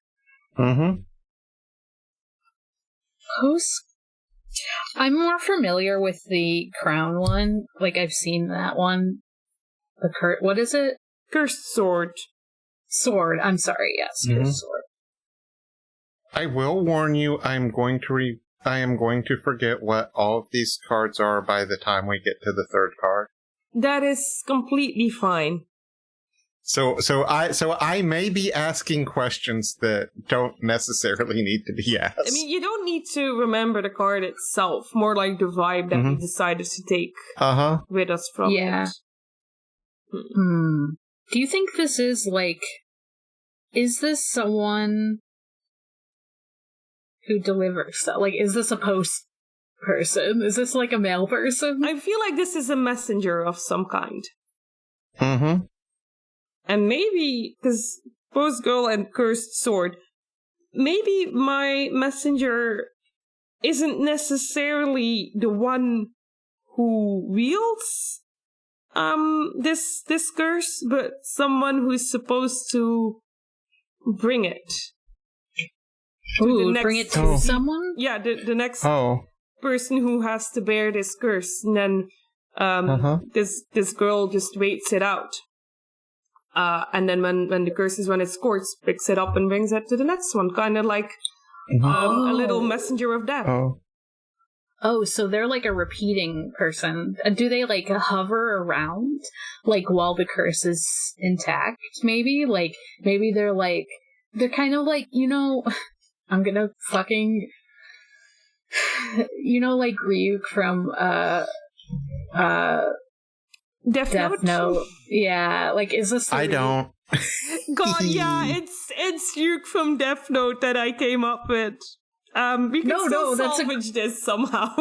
I'm more familiar with the Crown one. Like, I've seen that one. What is it? Cursed Sword. Sword. I'm sorry. Yes, Cursed Sword. I will warn you, I am going to forget what all of these cards are by the time we get to the third card. That is completely fine. So I may be asking questions that don't necessarily need to be asked. I mean, you don't need to remember the card itself, more like the vibe that we decided to take with us from it. Do you think this is like... Is this someone who delivers stuff? Like, is this a post person? Is this like a mail person? I feel like this is a messenger of some kind. Mm-hmm. And maybe, because Post Girl and Cursed Sword, maybe my messenger isn't necessarily the one who wields this curse, but someone who's supposed to bring it. Ooh, bring it to someone? Yeah, the next person who has to bear this curse. And then this girl just waits it out. And then when the curse is when it scores, picks it up and brings it to the next one. Kind of like a little messenger of death. Oh, so they're like a repeating person. Do they like hover around like while the curse is intact? Maybe they're kind of like, you know, I'm gonna fucking, you know, like Ryuk from Death Note. Yeah, like, is this? I don't. God, yeah, it's Ryuk from Death Note that I came up with. We can still salvage this somehow.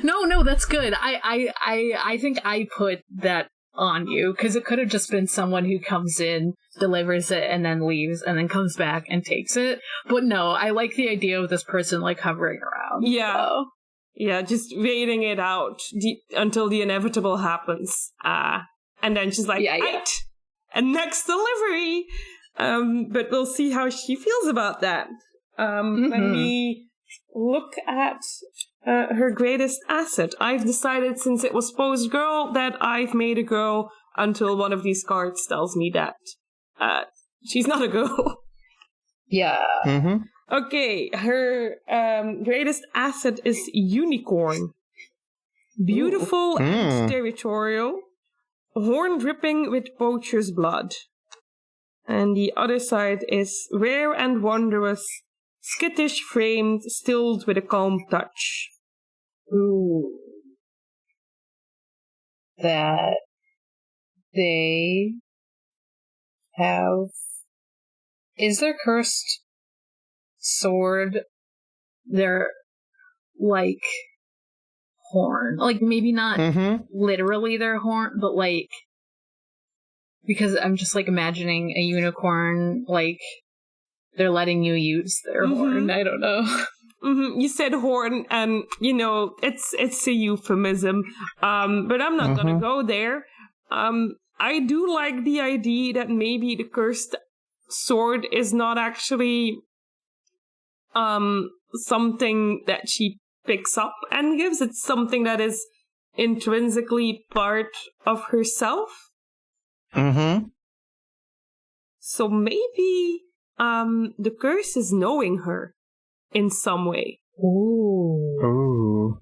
No, that's good. I think I put that on you because it could have just been someone who comes in, delivers it, and then leaves, and then comes back and takes it. But no, I like the idea of this person like hovering around. Yeah. So. Yeah, just waiting it out until the inevitable happens. And then she's like, right, and next delivery. But we'll see how she feels about that. When we look at her greatest asset, I've decided, since it was Post Girl, that I've made a girl until one of these cards tells me that she's not a girl. Yeah. Mm-hmm. Okay, her greatest asset is Unicorn. Beautiful and territorial, horn dripping with poacher's blood. And the other side is rare and wondrous, skittish framed, stilled with a calm touch. Ooh. That they have... Is their cursed sword their, like, horn? Like, maybe not literally their horn, but, like... Because I'm just, like, imagining a unicorn, like, they're letting you use their horn. I don't know. You said horn, and, you know, it's a euphemism. But I'm not gonna go there. I do like the idea that maybe the cursed sword is not actually something that she picks up and gives. It's something that is intrinsically part of herself. So maybe the curse is knowing her in some way. Ooh.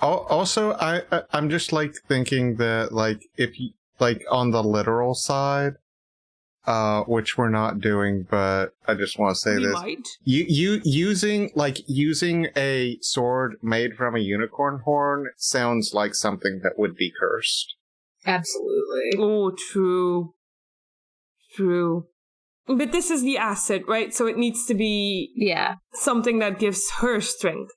Also, I'm just like thinking that, like, if you, like, on the literal side, which we're not doing, but I just want to say this. Might. You using a sword made from a unicorn horn sounds like something that would be cursed. Absolutely. Oh, true. But this is the asset, right? So it needs to be something that gives her strength.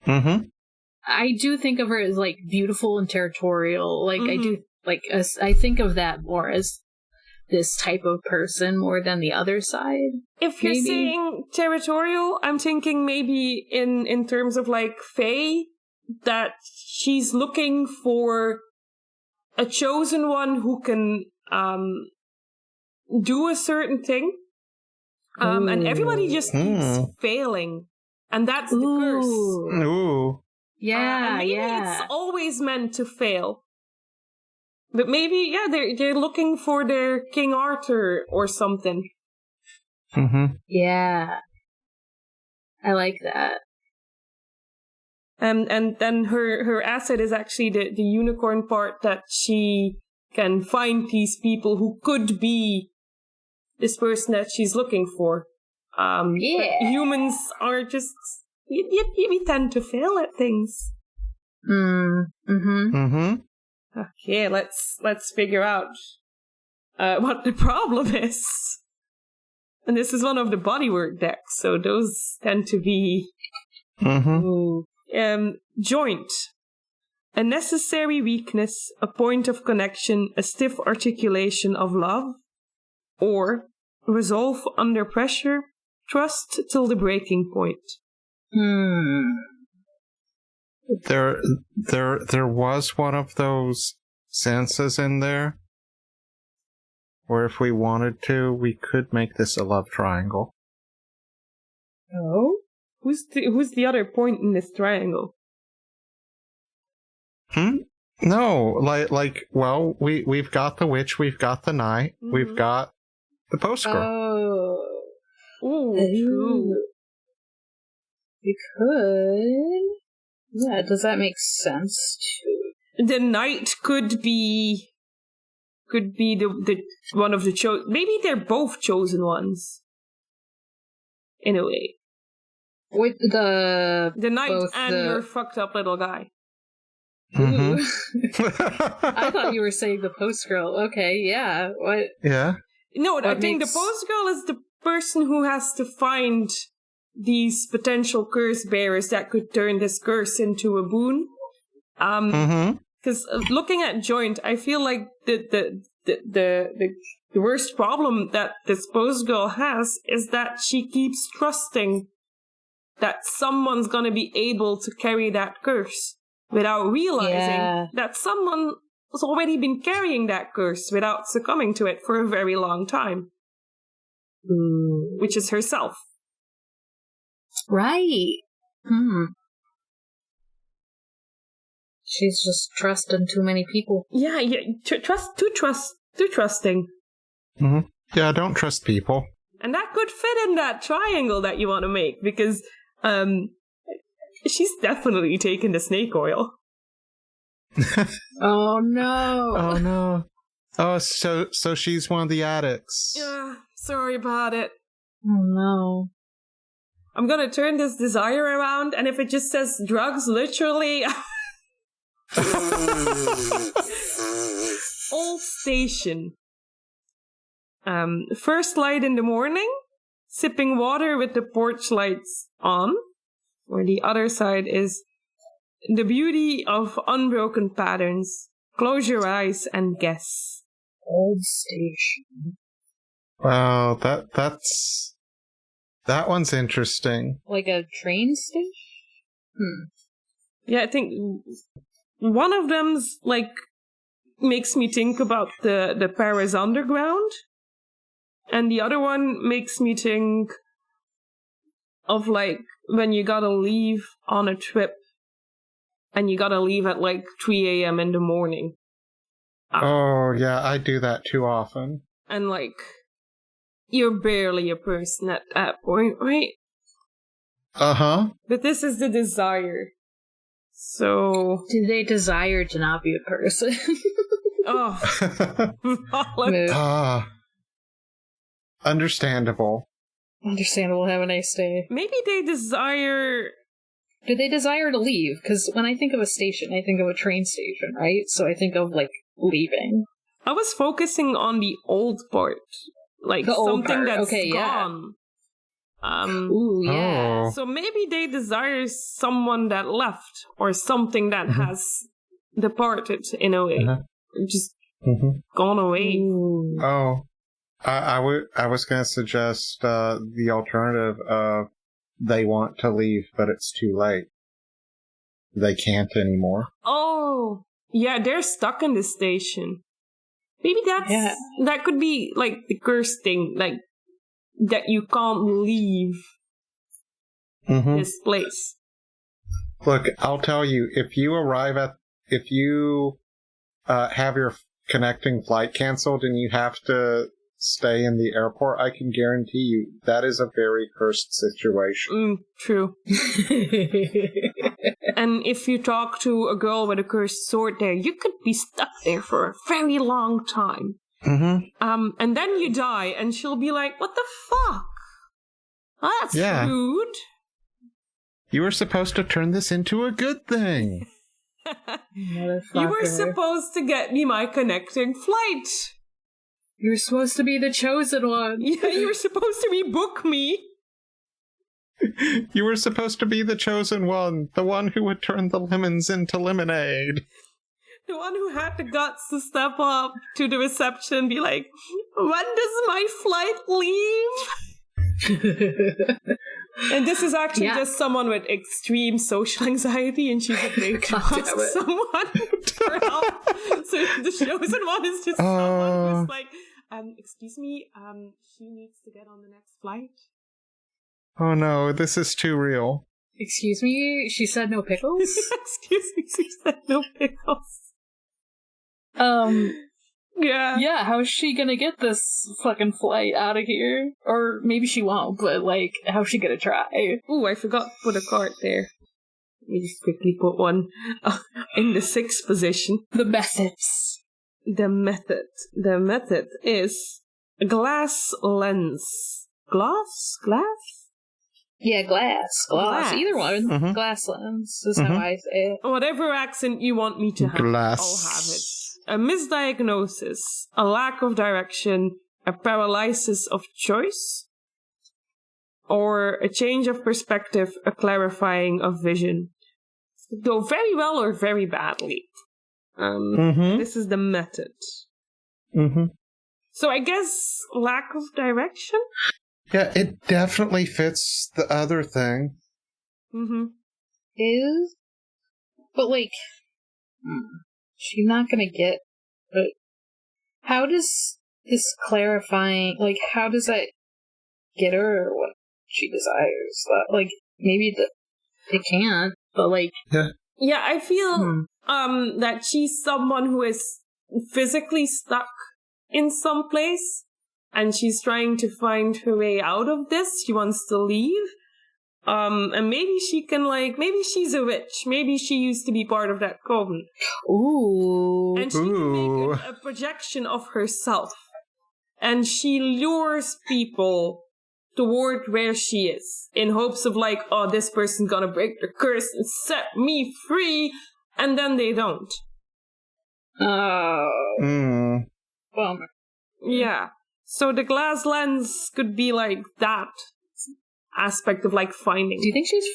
I do think of her as, like, beautiful and territorial. Like, I do, like, I think of that more as this type of person more than the other side. If you're saying territorial, I'm thinking maybe in terms of, like, Faye, that she's looking for a chosen one who can do a certain thing, and everybody just keeps failing, and that's the curse. Ooh. Yeah, maybe it's always meant to fail, but maybe they're looking for their King Arthur or something. Mm-hmm. Yeah. I like that. And then her asset is actually the unicorn part, that she can find these people who could be this person that she's looking for. But humans are just, we tend to fail at things. Okay, let's figure out what the problem is. And this is one of the bodywork decks, so those tend to be joint. A necessary weakness, a point of connection, a stiff articulation of love, or resolve under pressure, trust till the breaking point. There was one of those sentences in there where if we wanted to, we could make this a love triangle. Oh? Who's the other point in this triangle? No, well, we've got the witch, we've got the knight, we've got the postgirl. Oh, true. You could. Yeah, does that make sense too? The knight could be the one of the maybe they're both chosen ones. In a way. With the knight and your fucked up little guy. I thought you were saying the post girl. Okay, yeah. What? Yeah. No, I think the post girl is the person who has to find these potential curse bearers that could turn this curse into a boon. Because looking at joint, I feel like the worst problem that this post girl has is that she keeps trusting that someone's gonna be able to carry that curse without realizing that someone has already been carrying that curse without succumbing to it for a very long time. Which is herself. Right. She's just trusting too many people. Yeah, too trusting. Yeah, don't trust people. And that could fit in that triangle that you want to make, because she's definitely taken the snake oil. Oh no. Oh no. Oh, so she's one of the addicts. Yeah, sorry about it. Oh no. I'm gonna turn this desire around, and if it just says drugs, literally... Old station. First light in the morning, sipping water with the porch lights on, where the other side is the beauty of unbroken patterns. Close your eyes and guess. Old station. Wow, that one's interesting. Like a train station? Yeah, I think one of them's makes me think about the Paris Underground, and the other one makes me think of when you gotta leave on a trip and you gotta leave at 3 a.m. in the morning. Oh yeah, I do that too often. And you're barely a person at that point, right? But this is the desire. So... Do they desire to not be a person? Understandable. Understandable. Have a nice day. Maybe they desire... Do they desire to leave? Because when I think of a station, I think of a train station, right? So I think of, leaving. I was focusing on the old part. Something that's gone. Ooh, yeah. So maybe they desire someone that left, or something that has departed in a way. Just gone away. Ooh. Oh. I was going to suggest the alternative of they want to leave, but it's too late. They can't anymore. Oh, yeah, they're stuck in the station. Maybe that could be the curse thing, that you can't leave this place. Look, I'll tell you, if you have your connecting flight canceled and you have to stay in the airport, I can guarantee you that is a very cursed situation. True. And if you talk to a girl with a cursed sword there, you could be stuck there for a very long time. Mm-hmm. And then you die, and she'll be like, "What the fuck? Oh, that's rude. You were supposed to turn this into a good thing. You were supposed to get me my connecting flight. You're supposed to be the chosen one. Yeah, you were supposed to rebook me. You were supposed to be the chosen one, the one who would turn the lemons into lemonade. The one who had the guts to step up to the reception and be like, "When does my flight leave?" And this is actually just someone with extreme social anxiety, and she's afraid to ask someone for help. So the chosen one is just someone who's like, "Excuse me, she needs to get on the next flight." Oh no, this is too real. Excuse me, she said no pickles? Excuse me, she said no pickles. Yeah, how's she gonna get this fucking flight out of here? Or maybe she won't, but, like, how's she gonna try? Ooh, I forgot to put a card there. Let me just quickly put one in the 6th position. The methods. The method. The method is a glass lens. Glass? Yeah, glass. Either one. Mm-hmm. Glass lens is how I say it. Whatever accent you want me to have, glass. I'll have it. A misdiagnosis, a lack of direction, a paralysis of choice, or a change of perspective, a clarifying of vision. Go very well or very badly. This is the method. So I guess lack of direction? Yeah, it definitely fits the other thing. But, like, she's not gonna get, but how does this clarifying, like, how does that get her what she desires? Like, maybe it can't, but, like... Yeah, I feel that she's someone who is physically stuck in some place, and she's trying to find her way out of this. She wants to leave. And maybe she can, like, maybe she's a witch. Maybe she used to be part of that coven. Ooh. And she can make a projection of herself. And she lures people toward where she is in hopes of, like, oh, this person's gonna break the curse and set me free. And then they don't. Oh. Bummer. Yeah. So the glass lens could be, like, that aspect of, like, finding. Do you think she's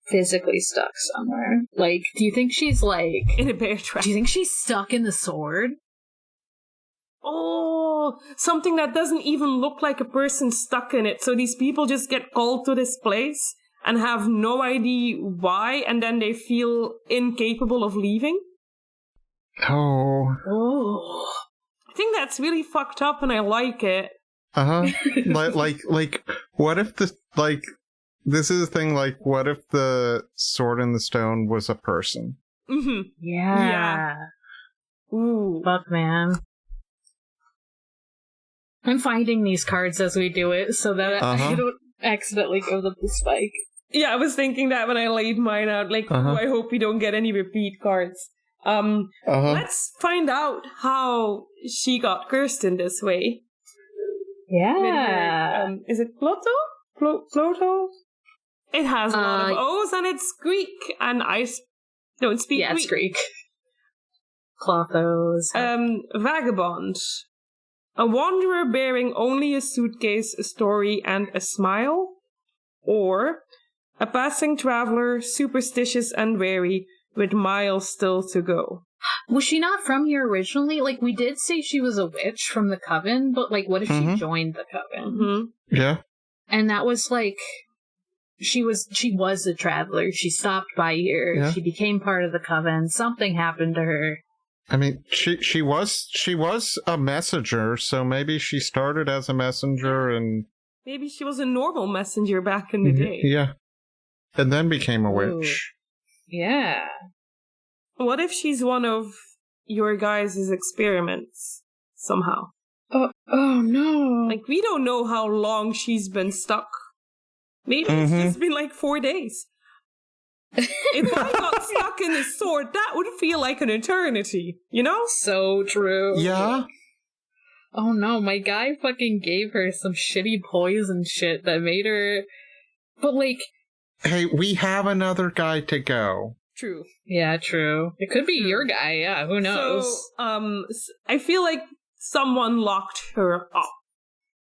physically stuck somewhere? Like, do you think she's, like... in a bear trap? Do you think she's stuck in the sword? Oh, something that doesn't even look like a person stuck in it. So these people just get called to this place and have no idea why, and then they feel incapable of leaving? Oh. I think that's really fucked up, and I like it. like, what if the, like, this is the thing, like, what if the sword in the stone was a person? Yeah. Ooh. Fuck, man. I'm finding these cards as we do it, so that I don't accidentally give them the spike. Yeah, I was thinking that when I laid mine out, like, I hope we don't get any repeat cards. Let's find out how she got cursed in this way. Yeah. Is it Pluto? Pluto? It has a lot of O's, and it's Greek, and I don't speak Greek. Yeah, it's Greek. Clothos. Vagabond. A wanderer bearing only a suitcase, a story, and a smile. Or a passing traveler, superstitious and wary, with miles still to go. Was she not from here originally? Like, we did say she was a witch from the coven, but, like, what if she joined the coven? Yeah. And that was, like, she was a traveler. She stopped by here. Yeah. She became part of the coven. Something happened to her. I mean, she was a messenger, so maybe she started as a messenger and... Maybe she was a normal messenger back in the day. Yeah. And then became a witch. Yeah. What if she's one of your guys' experiments, somehow? Oh, Oh no. Like, we don't know how long she's been stuck. Maybe it's just been like 4 days. If I got stuck in this sword, that would feel like an eternity, you know? So true. Yeah. Oh no, my guy fucking gave her some shitty poison shit that made her... But like... Hey, we have another guy to go. True. Yeah, true. It could be your guy, yeah, who knows? So, I feel like someone locked her up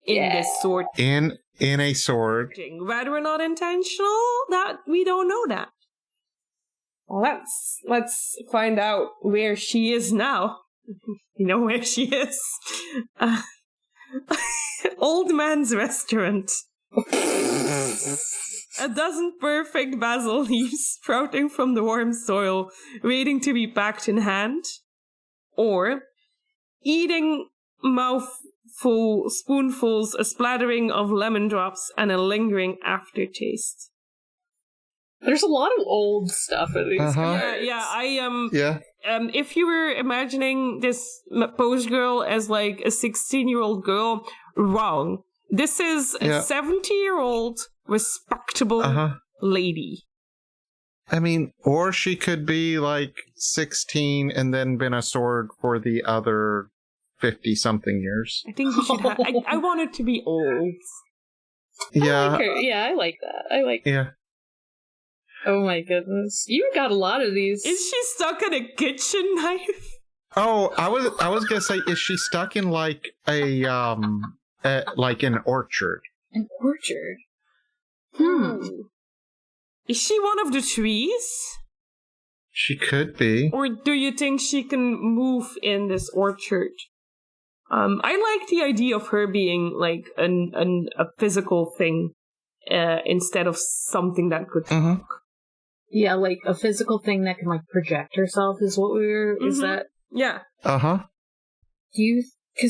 in this sword. In a sword. Whether or not intentional, that we don't know that. Well, let's find out where she is now. You know where she is? Old man's restaurant. A dozen perfect basil leaves sprouting from the warm soil, waiting to be packed in hand. Or eating spoonfuls, a splattering of lemon drops, and a lingering aftertaste. There's a lot of old stuff in these cards. Yeah. If you were imagining this pose girl as like a 16-year-old girl, wrong. This is a 70-year-old respectable lady. I mean, or she could be like 16 and then been a sword for the other 50-something years. I think we should have... I want it to be old. Yeah. I like her. Yeah, I like that. Yeah. Oh my goodness. You got a lot of these. Is she stuck in a kitchen knife? Oh, I was gonna say, is she stuck in like like an orchard? An orchard? Is she one of the trees? She could be. Or do you think she can move in this orchard? I like the idea of her being like a physical thing instead of something that could talk. Yeah, like a physical thing that can like project herself is what is that? Yeah. Because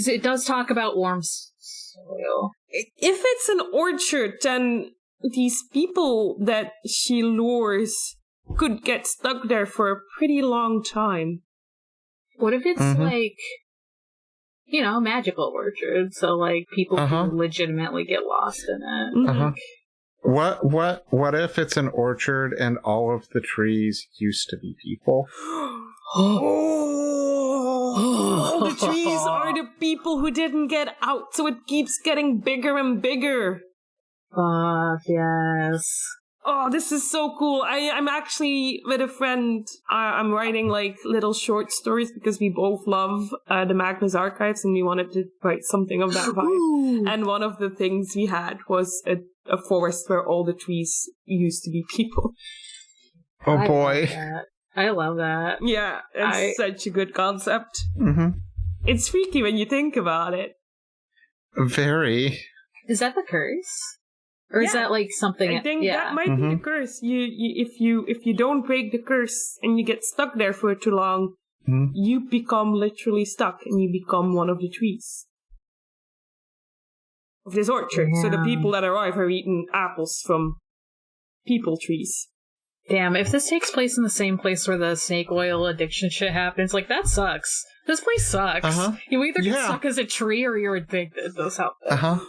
it does talk about warm soil. If it's an orchard, then these people that she lures could get stuck there for a pretty long time. What if it's like, you know, magical orchard, so like people can legitimately get lost in it. What if it's an orchard and all of the trees used to be people? All the trees are the people who didn't get out, so it keeps getting bigger and bigger. Fuck, yes. Oh, this is so cool. I'm actually with a friend. I'm writing like little short stories because we both love the Magnus Archives and we wanted to write something of that vibe. And one of the things we had was a forest where all the trees used to be people. Oh boy. I love that. Yeah, it's such a good concept. It's freaky when you think about it. Very. Is that the curse? Or is that like something? I think that might be the curse. If you don't break the curse and you get stuck there for too long, you become literally stuck and you become one of the trees of this orchard. So the people that arrive are eating apples from people trees. Damn, if this takes place in the same place where the snake oil addiction shit happens, like, that sucks. This place sucks. You either get stuck as a tree or you're addicted. Those happen.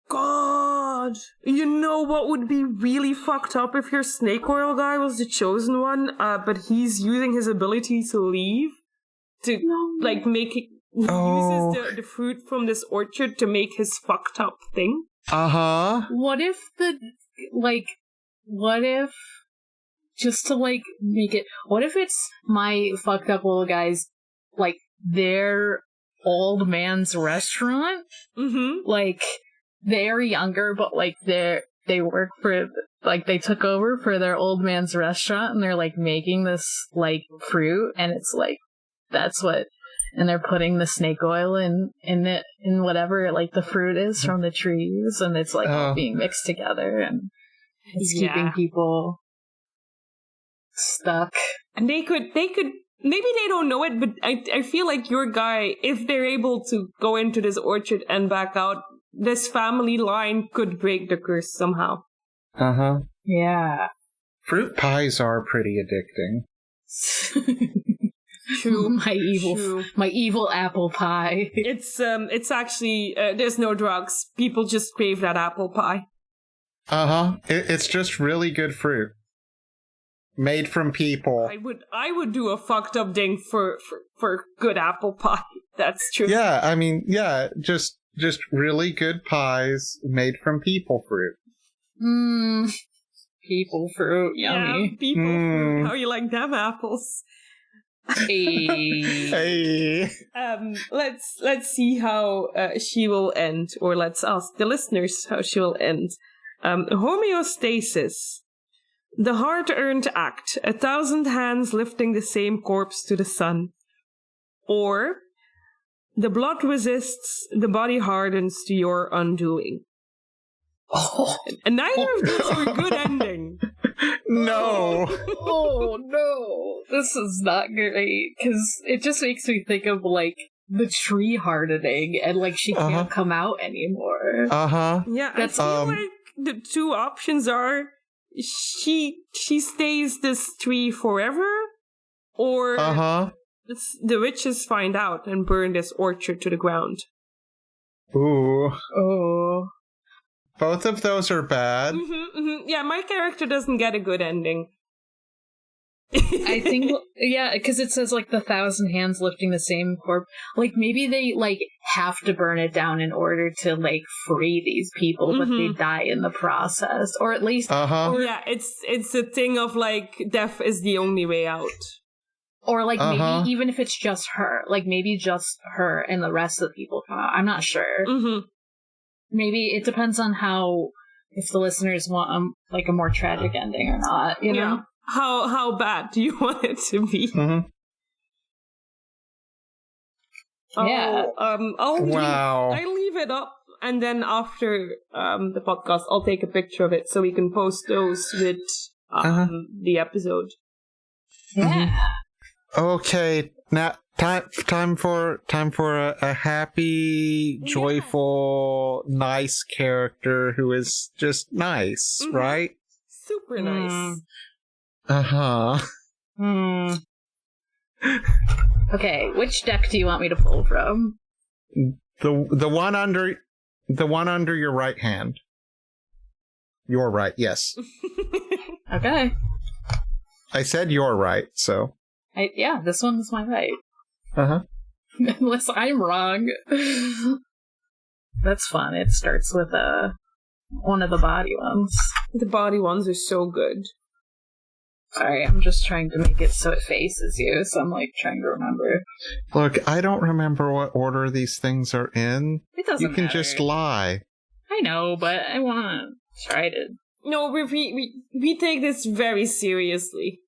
God, you know what would be really fucked up if your snake oil guy was the chosen one, but he's using his ability to leave to like make it. He uses the fruit from this orchard to make his fucked up thing. What if just to like make it? What if it's my fucked up little guys, like their old man's restaurant? Like. They're younger, but like they work for, like, they took over for their old man's restaurant and they're like making this like fruit and it's like that's what, and they're putting the snake oil in whatever like the fruit is from the trees and it's like all being mixed together and it's keeping people stuck. And they could maybe they don't know it, but I feel like your guy, if they're able to go into this orchard and back out, this family line could break the curse somehow. Yeah. Fruit pies are pretty addicting. True. my evil apple pie. It's actually there's no drugs. People just crave that apple pie. It's just really good fruit, made from people. I would do a fucked up thing for good apple pie. That's true. Yeah, I mean, yeah, just really good pies made from people fruit. People fruit, yummy. Yeah, people fruit. How you like them apples? Hey. Let's see how she will end, or let's ask the listeners how she will end. Homeostasis. The hard-earned act, 1,000 hands lifting the same corpse to the sun. Or, the blood resists, the body hardens to your undoing. Oh. And neither of these are a good ending. No. Oh, no. This is not great, because it just makes me think of, like, the tree hardening, and, like, she can't come out anymore. Yeah, I feel like the two options are she stays this tree forever, or the witches find out and burn this orchard to the ground. Ooh. Oh. Both of those are bad. Yeah, my character doesn't get a good ending. I think, yeah, because it says, like, the 1,000 hands lifting the same corpse. Like, maybe they, like, have to burn it down in order to, like, free these people, but they die in the process. Or at least... Yeah, it's a thing of, like, death is the only way out. Or, like, maybe even if it's just her. Like, maybe just her and the rest of the people come out. I'm not sure. Maybe it depends on how... If the listeners want, like, a more tragic ending or not, you know? Yeah. How bad do you want it to be? Yeah. I'll leave it up, and then after the podcast, I'll take a picture of it so we can post those with the episode. Yeah. Okay, now time for a happy, joyful, nice character who is just nice, right? Super nice. Okay, which deck do you want me to pull from? The one under your right hand. Your right, yes. Okay. I said your right, so. Yeah, this one's my right. Unless I'm wrong. That's fun. It starts with one of the body ones. The body ones are so good. Sorry, I'm just trying to make it so it faces you, so I'm, like, trying to remember. Look, I don't remember what order these things are in. It doesn't matter. You can just lie. I know, but I want to try to... No, we take this very seriously.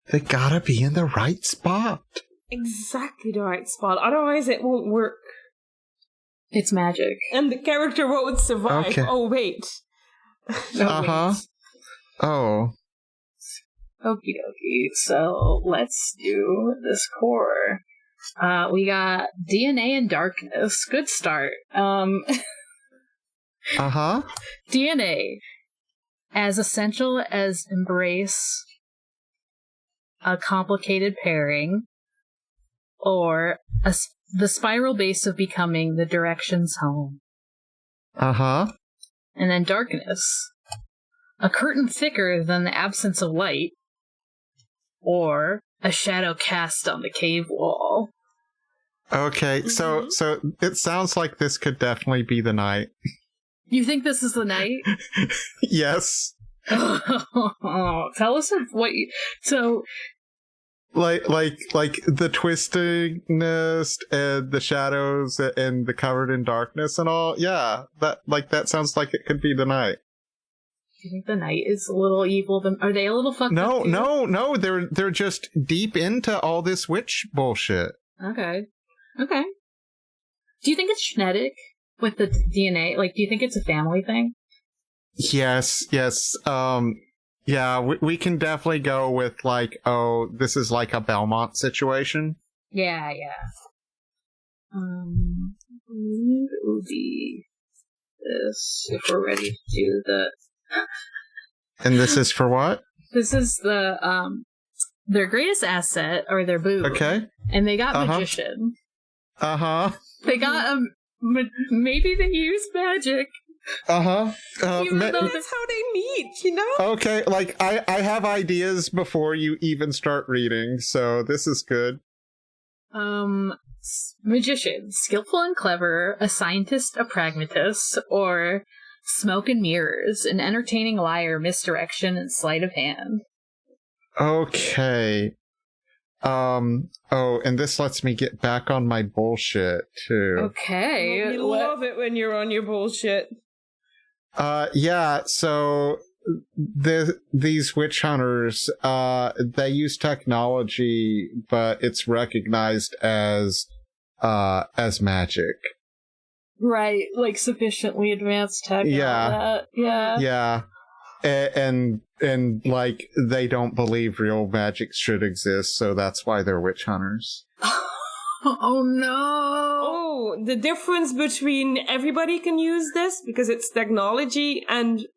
They gotta be in the right spot. Exactly the right spot, otherwise it won't work. It's magic. And the character won't survive. Okay. Oh, wait. Oh. Okie dokie. So let's do this core. We got DNA and darkness. Good start. DNA. As essential as embrace a complicated pairing, or the spiral base of becoming the directions home. And then darkness. A curtain thicker than the absence of light, or a shadow cast on the cave wall. Okay, so it sounds like this could definitely be the night. You think this is the night? Yes. Tell us what you... So... Like the twistingness and the shadows and the covered in darkness and all. Yeah, that sounds like it could be the night. Do you think the night is a little evil? Are they a little fucked up too? No. They're just deep into all this witch bullshit. Okay. Do you think it's genetic with the DNA? Like, do you think it's a family thing? Yes. Yeah, we can definitely go with, like, oh, this is like a Belmont situation. Yeah. It would be this, if we're ready to do the... And this is for what? This is the, Their greatest asset are their boobs. Okay. And they got magician. They got maybe they use magic. That's how they meet, you know? Okay, like, I have ideas before you even start reading, so this is good. Magician, skillful and clever, a scientist, a pragmatist, or smoke and mirrors, an entertaining liar, misdirection, and sleight of hand. Okay. And this lets me get back on my bullshit, too. Okay. You love it when you're on your bullshit. Yeah, so these witch hunters, they use technology, but it's recognized as magic. Right, like sufficiently advanced tech. Yeah. Yeah. And like, they don't believe real magic should exist, so that's why they're witch hunters. Oh no! Oh, the difference between everybody can use this because it's technology and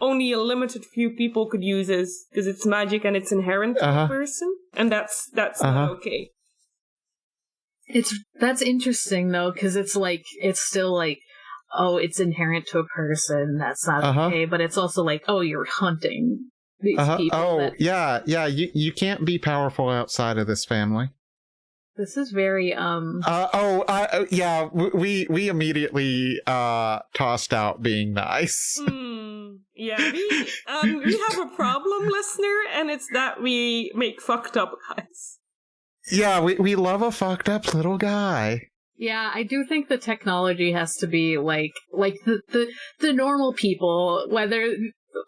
only a limited few people could use this because it's magic and it's inherent to a person, and that's not okay. That's interesting though, because it's still like, oh, it's inherent to a person. That's not okay, but it's also like, oh, you're hunting these people. Oh, yeah. You can't be powerful outside of this family. This is very yeah. We immediately tossed out being nice. Yeah, we have a problem, listener, and it's that we make fucked up guys. Yeah, we love a fucked up little guy. Yeah, I do think the technology has to be like the normal people, whether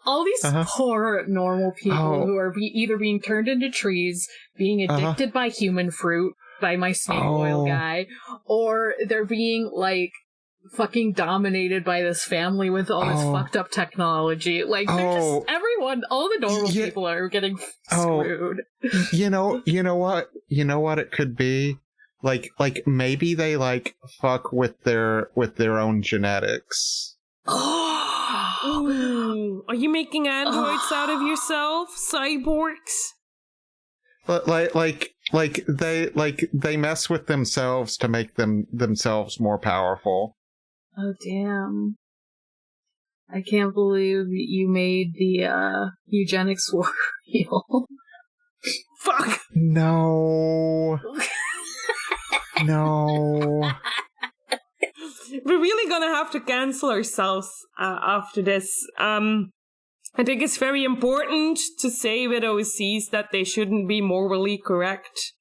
all these poor normal people who are either being turned into trees, being addicted by human fruit, by my snake oil guy, or they're being like fucking dominated by this family with all this fucked up technology. Like, they're just everyone, all the normal people are getting screwed. You know what it could be? Like maybe they like fuck with their own genetics. Ooh, are you making androids out of yourself? Cyborgs? But like they mess with themselves to make themselves more powerful. Oh damn. I can't believe you made the eugenics war real. Fuck. No. No. We're really gonna have to cancel ourselves after this. I think it's very important to say with OCs that they shouldn't be morally correct.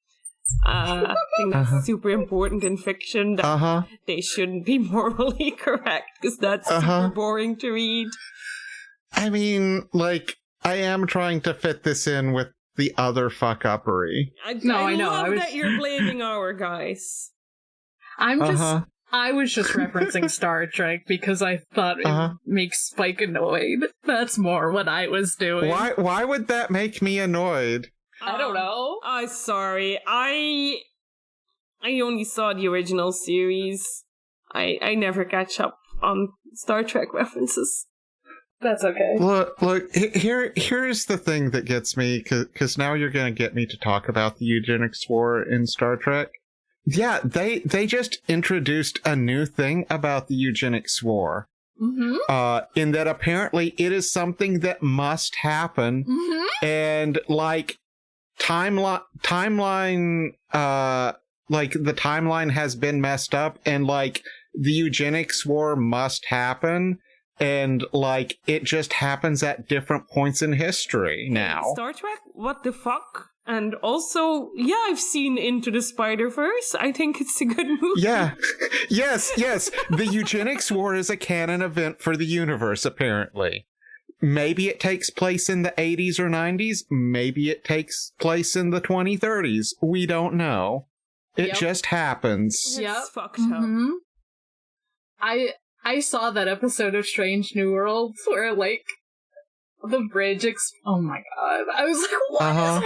I think that's super important in fiction, that they shouldn't be morally correct, because that's super boring to read. I mean, like, I am trying to fit this in with the other fuck-uppery. I know that you're blaming our guys. I was just referencing Star Trek because I thought it would make Spike annoyed. That's more what I was doing. Why would that make me annoyed? I don't know. I'm sorry. I only saw the original series. I never catch up on Star Trek references. That's okay. Look. Here's the thing that gets me, because now you're going to get me to talk about the eugenics war in Star Trek. Yeah, they just introduced a new thing about the eugenics war. In that apparently it is something that must happen, and like timeline, like the timeline has been messed up, and like the eugenics war must happen, and like it just happens at different points in history now. Star Trek? What the fuck? And also, yeah, I've seen Into the Spider-Verse. I think it's a good movie. Yeah. Yes. The eugenics war is a canon event for the universe, apparently. Maybe it takes place in the 80s or 90s. Maybe it takes place in the 2030s. We don't know. It just happens. It's fucked up. I saw that episode of Strange New Worlds where, like, the bridge oh my god. I was like, what is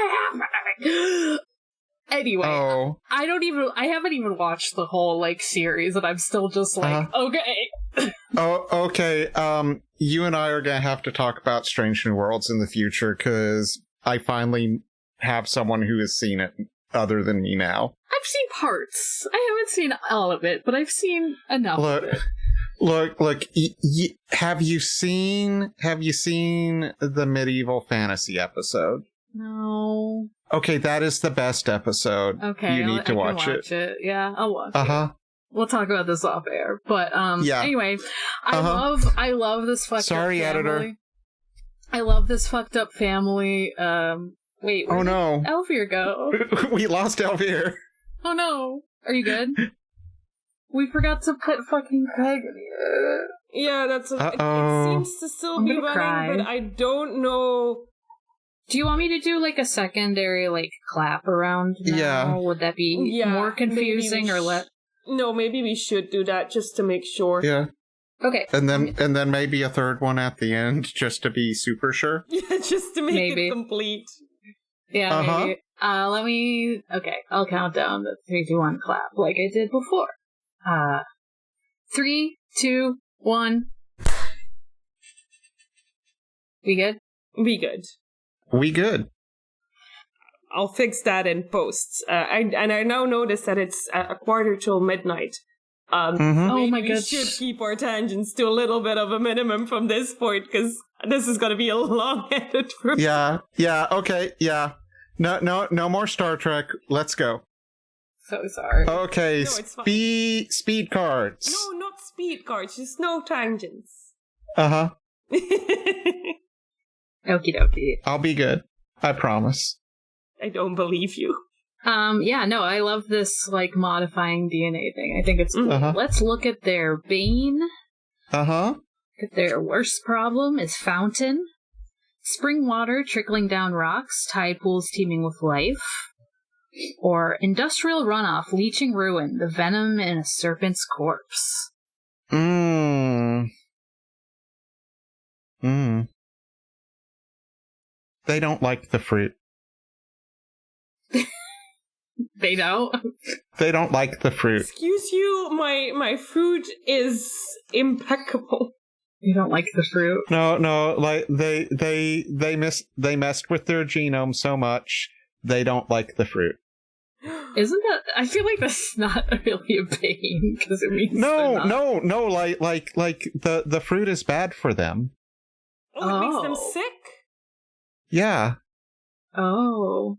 happening? Anyway, I haven't even watched the whole, like, series, and I'm still just like, okay. Okay. You and I are gonna have to talk about Strange New Worlds in the future, because I finally have someone who has seen it other than me now. I've seen parts. I haven't seen all of it, but I've seen enough of it. Look. Have you seen the medieval fantasy episode? No. Okay, that is the best episode. Okay, you need to watch it. Yeah, I'll watch it. We'll talk about this off air, but anyway, I love this fucked up family. Editor. I love this fucked up family. Wait. Oh no, Elvir go. We lost Elvir. Oh no, are you good? We forgot to put fucking Craig in here. Yeah, that's it seems to still be running, but I don't know. Do you want me to do like a secondary like clap around now? Yeah. Would that be more confusing or less? No, maybe we should do that just to make sure. Yeah. Okay. And then maybe a third one at the end just to be super sure. Yeah, just to make it complete. Yeah, maybe. Let me... Okay, I'll count down the 3, 2, 1 clap like I did before. 3, 2, 1. We good? We good. We good. I'll fix that in post. I now notice that it's a quarter till midnight. Oh my god. We should keep our tangents to a little bit of a minimum from this point, because this is going to be a long edit for me. Yeah, okay, yeah. No more Star Trek. Let's go. So sorry. Okay, no, speed cards. No, not speed cards, just no tangents. Uh-huh. Okie dokie. I'll be good. I promise. I don't believe you. Yeah, no, I love this, like, modifying DNA thing. I think it's cool. Let's look at their bane. Their worst problem is fountain. Spring water trickling down rocks, tide pools teeming with life. Or industrial runoff leaching ruin, the venom in a serpent's corpse. They don't like the fruit. They don't? They don't like the fruit. Excuse you, my fruit is impeccable. You don't like the fruit? No, like they messed with their genome so much, they don't like the fruit. Isn't that... I feel like that's not really a bane, because it means no, like the fruit is bad for them. Oh, it makes them sick? Yeah. Oh.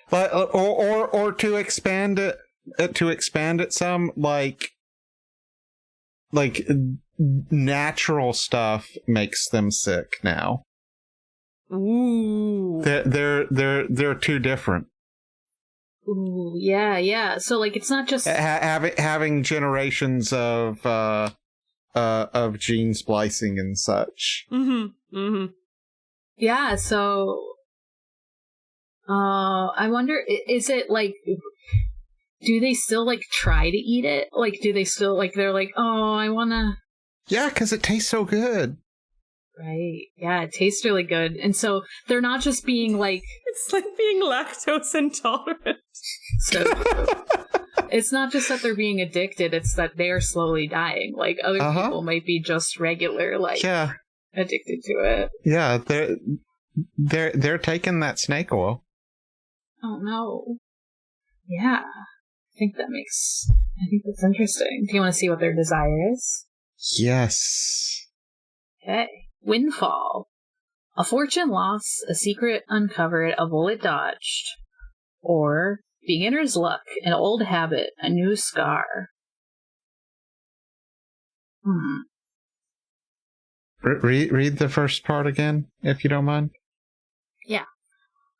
But or to expand it some, like natural stuff makes them sick now. Ooh. They're too different. Ooh, yeah. So like it's not just having generations of gene splicing and such. Yeah, so I wonder, is it like, do they still like try to eat it? Like, do they still like, they're like, oh, I wanna... Yeah, because it tastes so good. Right. Yeah, it tastes really good. And so they're not just being like... It's like being lactose intolerant. So it's not just that they're being addicted, it's that they're slowly dying. Like, other people might be just regular, like, addicted to it. Yeah, they're taking that snake oil. Oh, no. Yeah. I think that's interesting. Do you want to see what their desire is? Yes. Okay. Windfall. A fortune lost, a secret uncovered, a bullet dodged. Or beginner's luck, an old habit, a new scar. Read the first part again, if you don't mind. Yeah.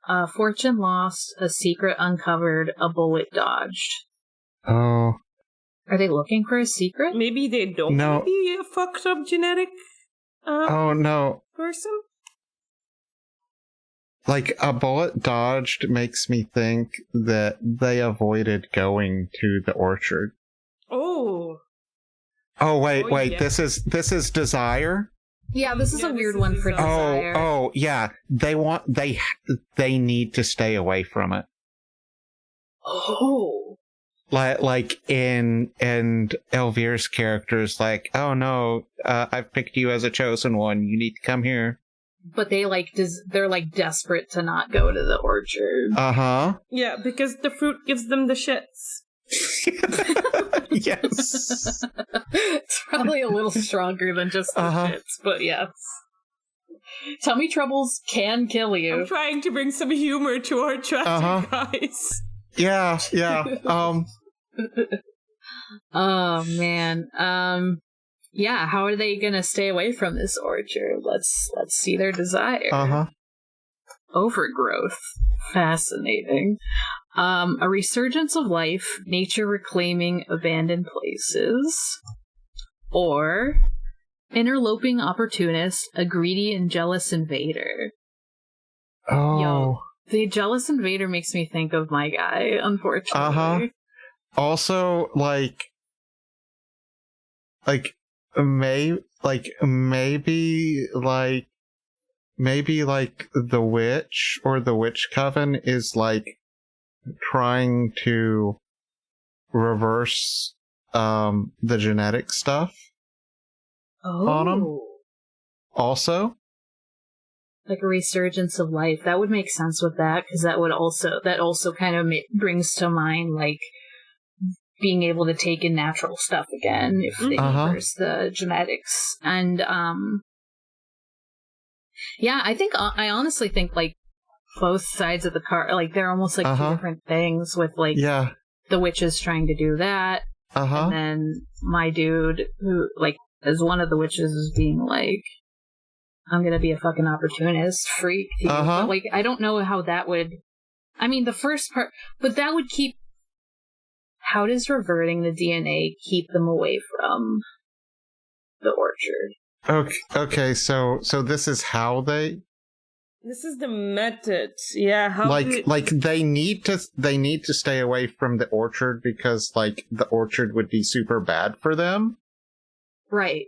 A fortune lost, a secret uncovered, a bullet dodged. Oh. Are they looking for a secret? Maybe they don't want to be a fucked up genetic person? Like, a bullet dodged makes me think that they avoided going to the orchard. Oh. Oh, wait. Yeah. This is desire? Yeah, this is a weird one for desire. Oh, yeah. They need to stay away from it. Oh. Like in Elvir's character's like, oh no, I've picked you as a chosen one. You need to come here. but they they're like desperate to not go to the orchard. Yeah, because the fruit gives them the shits. Yes. It's probably a little stronger than just the shits, but yes. Tummy troubles can kill you. I'm trying to bring some humor to our tragic guys. Yeah. Oh man. Yeah, how are they gonna stay away from this orchard? Let's see their desire. Overgrowth. Fascinating. A resurgence of life, nature reclaiming abandoned places. Or interloping opportunist, a greedy and jealous invader. Oh. Yo, the jealous invader makes me think of my guy, unfortunately. Also, maybe the witch or the witch coven is trying to reverse the genetic stuff on them. Also, like a resurgence of life. That would make sense with that, because that also kind of brings to mind being able to take in natural stuff again if they reverse the genetics. And yeah, I honestly think both sides of the car, they're almost two different things, with the witches trying to do that, and then my dude who as one of the witches is being I'm gonna be a fucking opportunist freak to you. But, I don't know how that would, I mean, the first part, but that would keep, how does reverting the DNA keep them away from the orchard? Okay, so this is how they... This is the method. Yeah, how they need to stay away from the orchard because the orchard would be super bad for them. Right.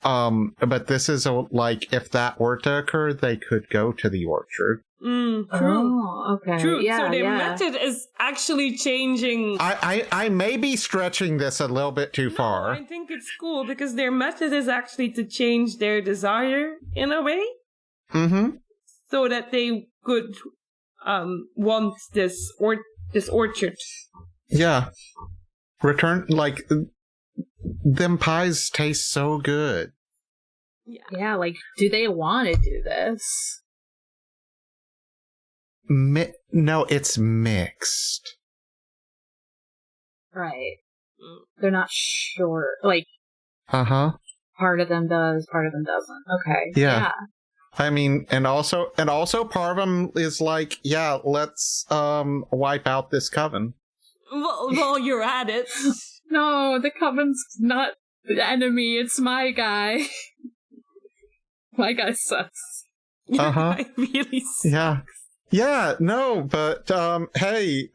But this is if that were to occur, they could go to the orchard. True. Oh, okay. True. Yeah, so their method is actually changing. I may be stretching this a little bit too far. I think it's cool because their method is actually to change their desire in a way. So that they could want this orchard. Yeah. Return them pies taste so good. Yeah, do they want to do this? No, it's mixed. Right. They're not sure. Part of them does, part of them doesn't. Okay. Yeah. I mean, and also part of them is let's wipe out this coven. Well, you're at it. No, the coven's not the enemy. It's my guy. My guy sucks. Your guy really sucks. Yeah. No, but hey,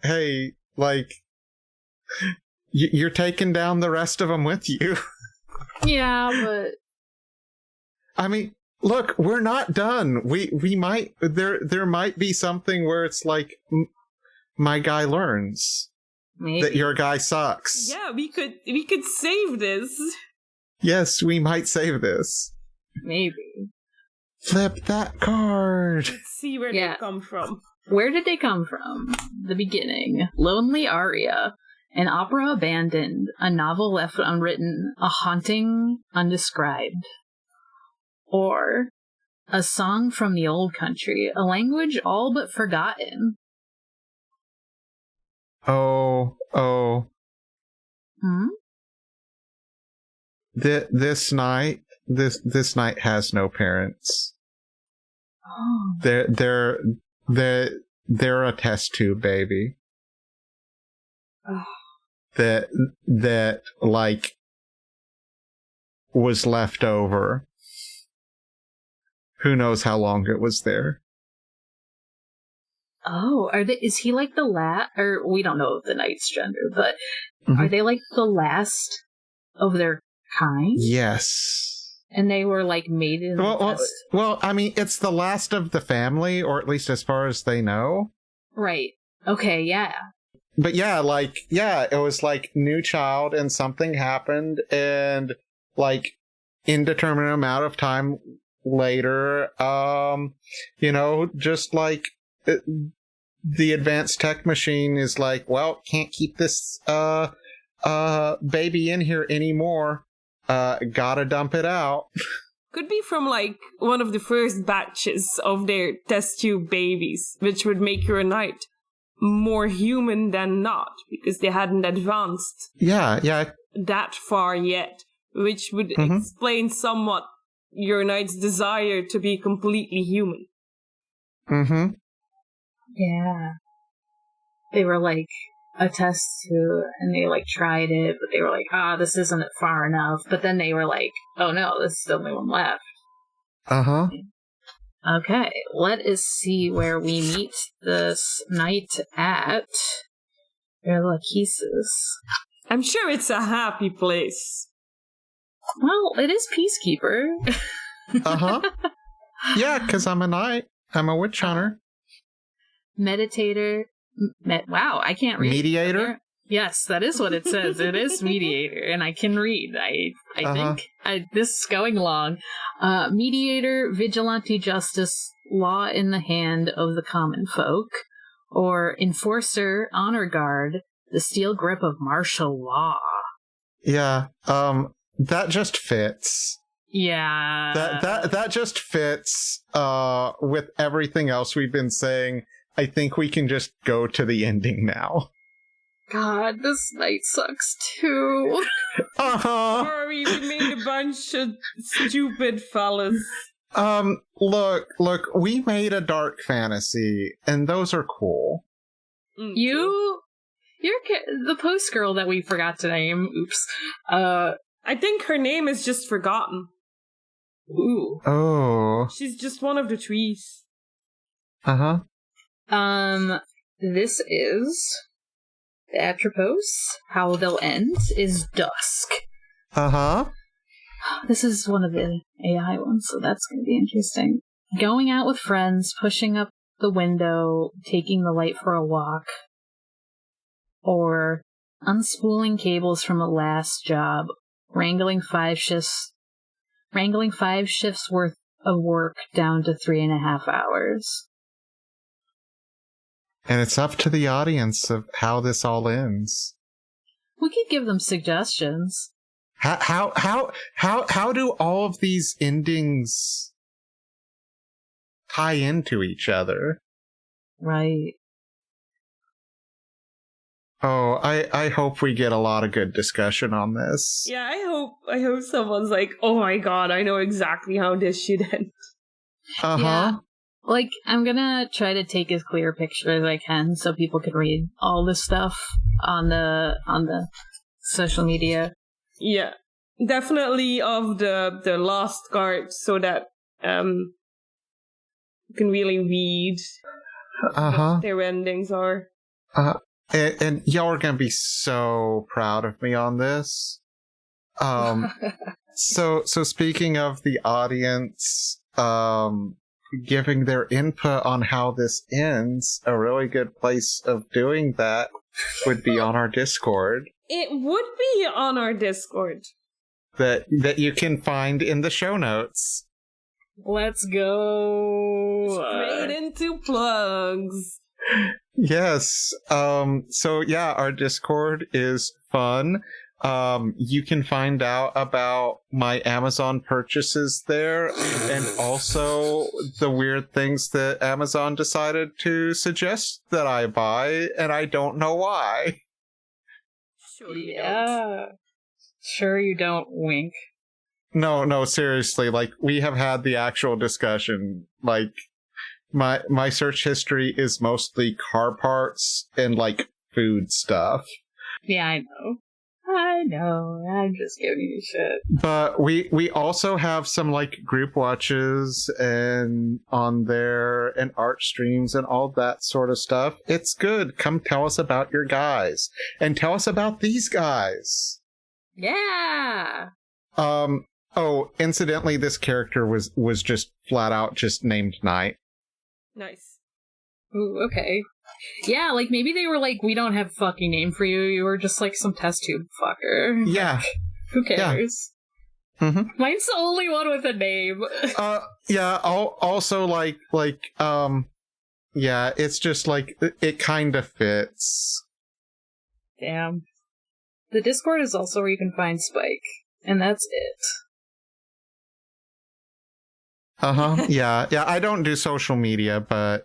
you're taking down the rest of them with you. Yeah, but I mean, look, we're not done. We might there might be something where it's my guy learns. Maybe. That your guy sucks. Yeah, we could save this. Yes, we might save this. Maybe. Flip that card. Let's see where they come from. Where did they come from? The beginning. Lonely Aria. An opera abandoned. A novel left unwritten. A haunting undescribed. Or a song from the old country. A language all but forgotten. Oh. This night has no parents. Oh. They're a test tube baby. Oh. That was left over. Who knows how long it was there. Oh, is he the last, or we don't know the knight's gender, but are they the last of their kind? Yes. And they were made in the test? Well, I mean, it's the last of the family, or at least as far as they know. Right. Okay, yeah. But yeah, it was new child and something happened and indeterminate amount of time later. Just like the advanced tech machine is like, well, can't keep this baby in here anymore. Gotta dump it out. Could be from like one of the first batches of their test tube babies, which would make your knight more human than not, because they hadn't advanced that far yet, which would explain somewhat your knight's desire to be completely human. Mm-hmm. Yeah. They were like a test tube, and they like tried it, but they were like, this isn't far enough. But then they were like, oh no, this is the only one left. Uh-huh. Okay, let us see where we meet this knight at. Verlakesis. I'm sure it's a happy place. Well, it is Peacekeeper. Uh-huh. Yeah, because I'm a knight. I'm a witch hunter. Meditator. Wow, I can't read. Mediator? Yes, that is what it says. It is mediator, and I can read. I think this is going long. Mediator, vigilante justice, law in the hand of the common folk, or enforcer, honor guard, the steel grip of martial law. Yeah, that just fits. Yeah. That just fits with everything else we've been saying. I think we can just go to the ending now. God, this night sucks too. Sorry, we made a bunch of stupid fellas. Look, we made a dark fantasy, and those are cool. You're the post girl that we forgot to name. Oops. I think her name is just forgotten. Ooh. Oh. She's just one of the trees. Uh-huh. This is the Atropos. How they'll end is dusk. Uh-huh. This is one of the AI ones, so that's going to be interesting. Going out with friends, pushing up the window, taking the light for a walk, or unspooling cables from a last job, wrangling 5 shifts worth of work down to 3.5 hours. And it's up to the audience of how this all ends. We could give them suggestions. How do all of these endings tie into each other? Right. Oh, I hope we get a lot of good discussion on this. Yeah, I hope someone's like, oh my god, I know exactly how this should end. Uh-huh. Yeah. Like, I'm gonna try to take as clear a picture as I can so people can read all this stuff on the social media. Yeah. Definitely of the last card so that you can really read what their endings are. And y'all are gonna be so proud of me on this. So speaking of the audience, giving their input on how this ends, a really good place of doing that would be on our Discord. It would be on our Discord. That you can find in the show notes. Let's go. Straight into plugs. Yes. So yeah, our Discord is fun. You can find out about my Amazon purchases there, and also the weird things that Amazon decided to suggest that I buy, and I don't know why. Sure you don't. Sure you don't, wink. No, seriously, like, we have had the actual discussion. Like, my search history is mostly car parts and, like, food stuff. Yeah, I know. I'm just giving you shit. But we also have some, like, group watches and on there and art streams and all that sort of stuff. It's good. Come tell us about your guys. And tell us about these guys. Yeah. Oh, incidentally, this character was just flat out just named Knight. Nice. Ooh, okay. Yeah, like, maybe they were like, we don't have a fucking name for you. You were just like some test tube fucker. Yeah. Who cares? Mm-hmm. Mine's the only one with a name. Yeah. Also, yeah, it's just like it kind of fits. Damn. The Discord is also where you can find Spike, and that's it. Yeah. I don't do social media, but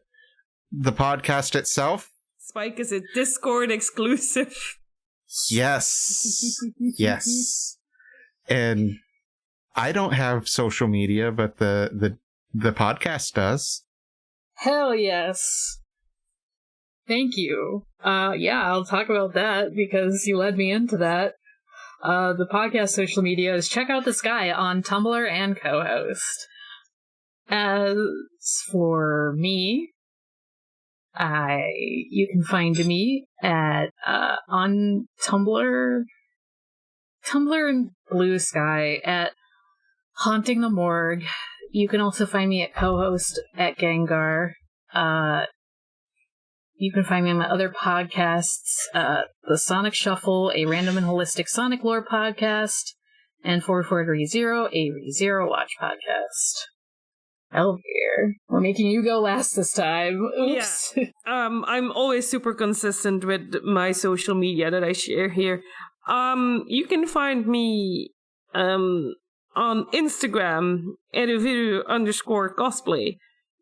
the podcast itself. Spike is a Discord exclusive. Yes. Yes. And I don't have social media, but the podcast does. Hell yes. Thank you. Yeah, I'll talk about that because you led me into that. The podcast social media is check out this guy on Tumblr and co-host. As for me, you can find me at on Tumblr and Blue Sky at Haunting the Morgue. You can also find me at co-host at Gengar. You can find me on my other podcasts, the Sonic Shuffle, a random and holistic Sonic lore podcast, and 4430, a ReZero Watch podcast. Elvir, we're making you go last this time. Oops. Yeah. I'm always super consistent with my social media that I share here. You can find me on Instagram, @eduviru_cosplay.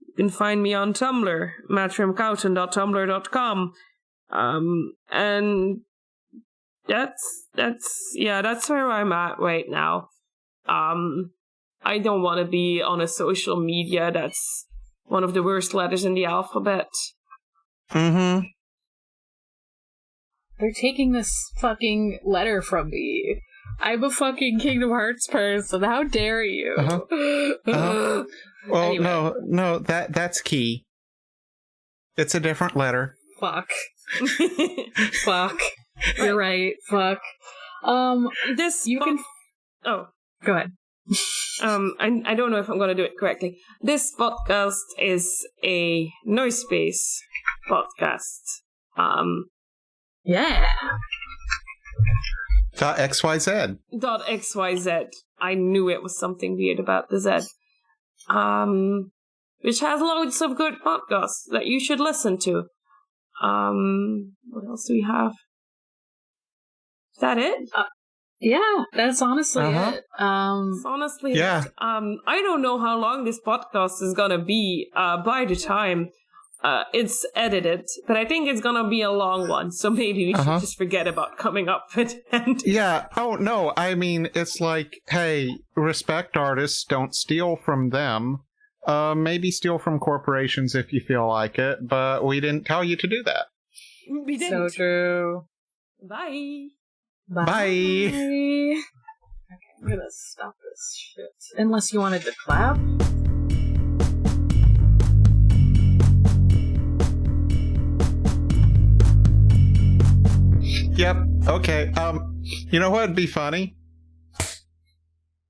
You can find me on Tumblr, matrimcoughton.tumblr.com. And that's where I'm at right now. I don't want to be on a social media that's one of the worst letters in the alphabet. Mm-hmm. They're taking this fucking letter from me. I'm a fucking Kingdom Hearts person. How dare you? Well, anyway. no, that's key. It's a different letter. Fuck. Fuck. You're right. Fuck. This you can. Oh, go ahead. I don't know if I'm going to do it correctly. This podcast is a noise space podcast. Yeah. .xyz. .xyz. I knew it was something weird about the Z. Which has loads of good podcasts that you should listen to. What else do we have? Is that it? Yeah, that's honestly it. It's honestly yeah. it. I don't know how long this podcast is gonna be by the time it's edited, but I think it's gonna be a long one, so maybe we should just forget about coming up with it. Yeah. Oh, no, I mean, it's like, hey, respect artists, don't steal from them. Maybe steal from corporations if you feel like it, but we didn't tell you to do that. We didn't. So true. Bye. Bye. Okay, I'm gonna stop this shit. Unless you wanted to clap. Yep. Okay. You know what would be funny?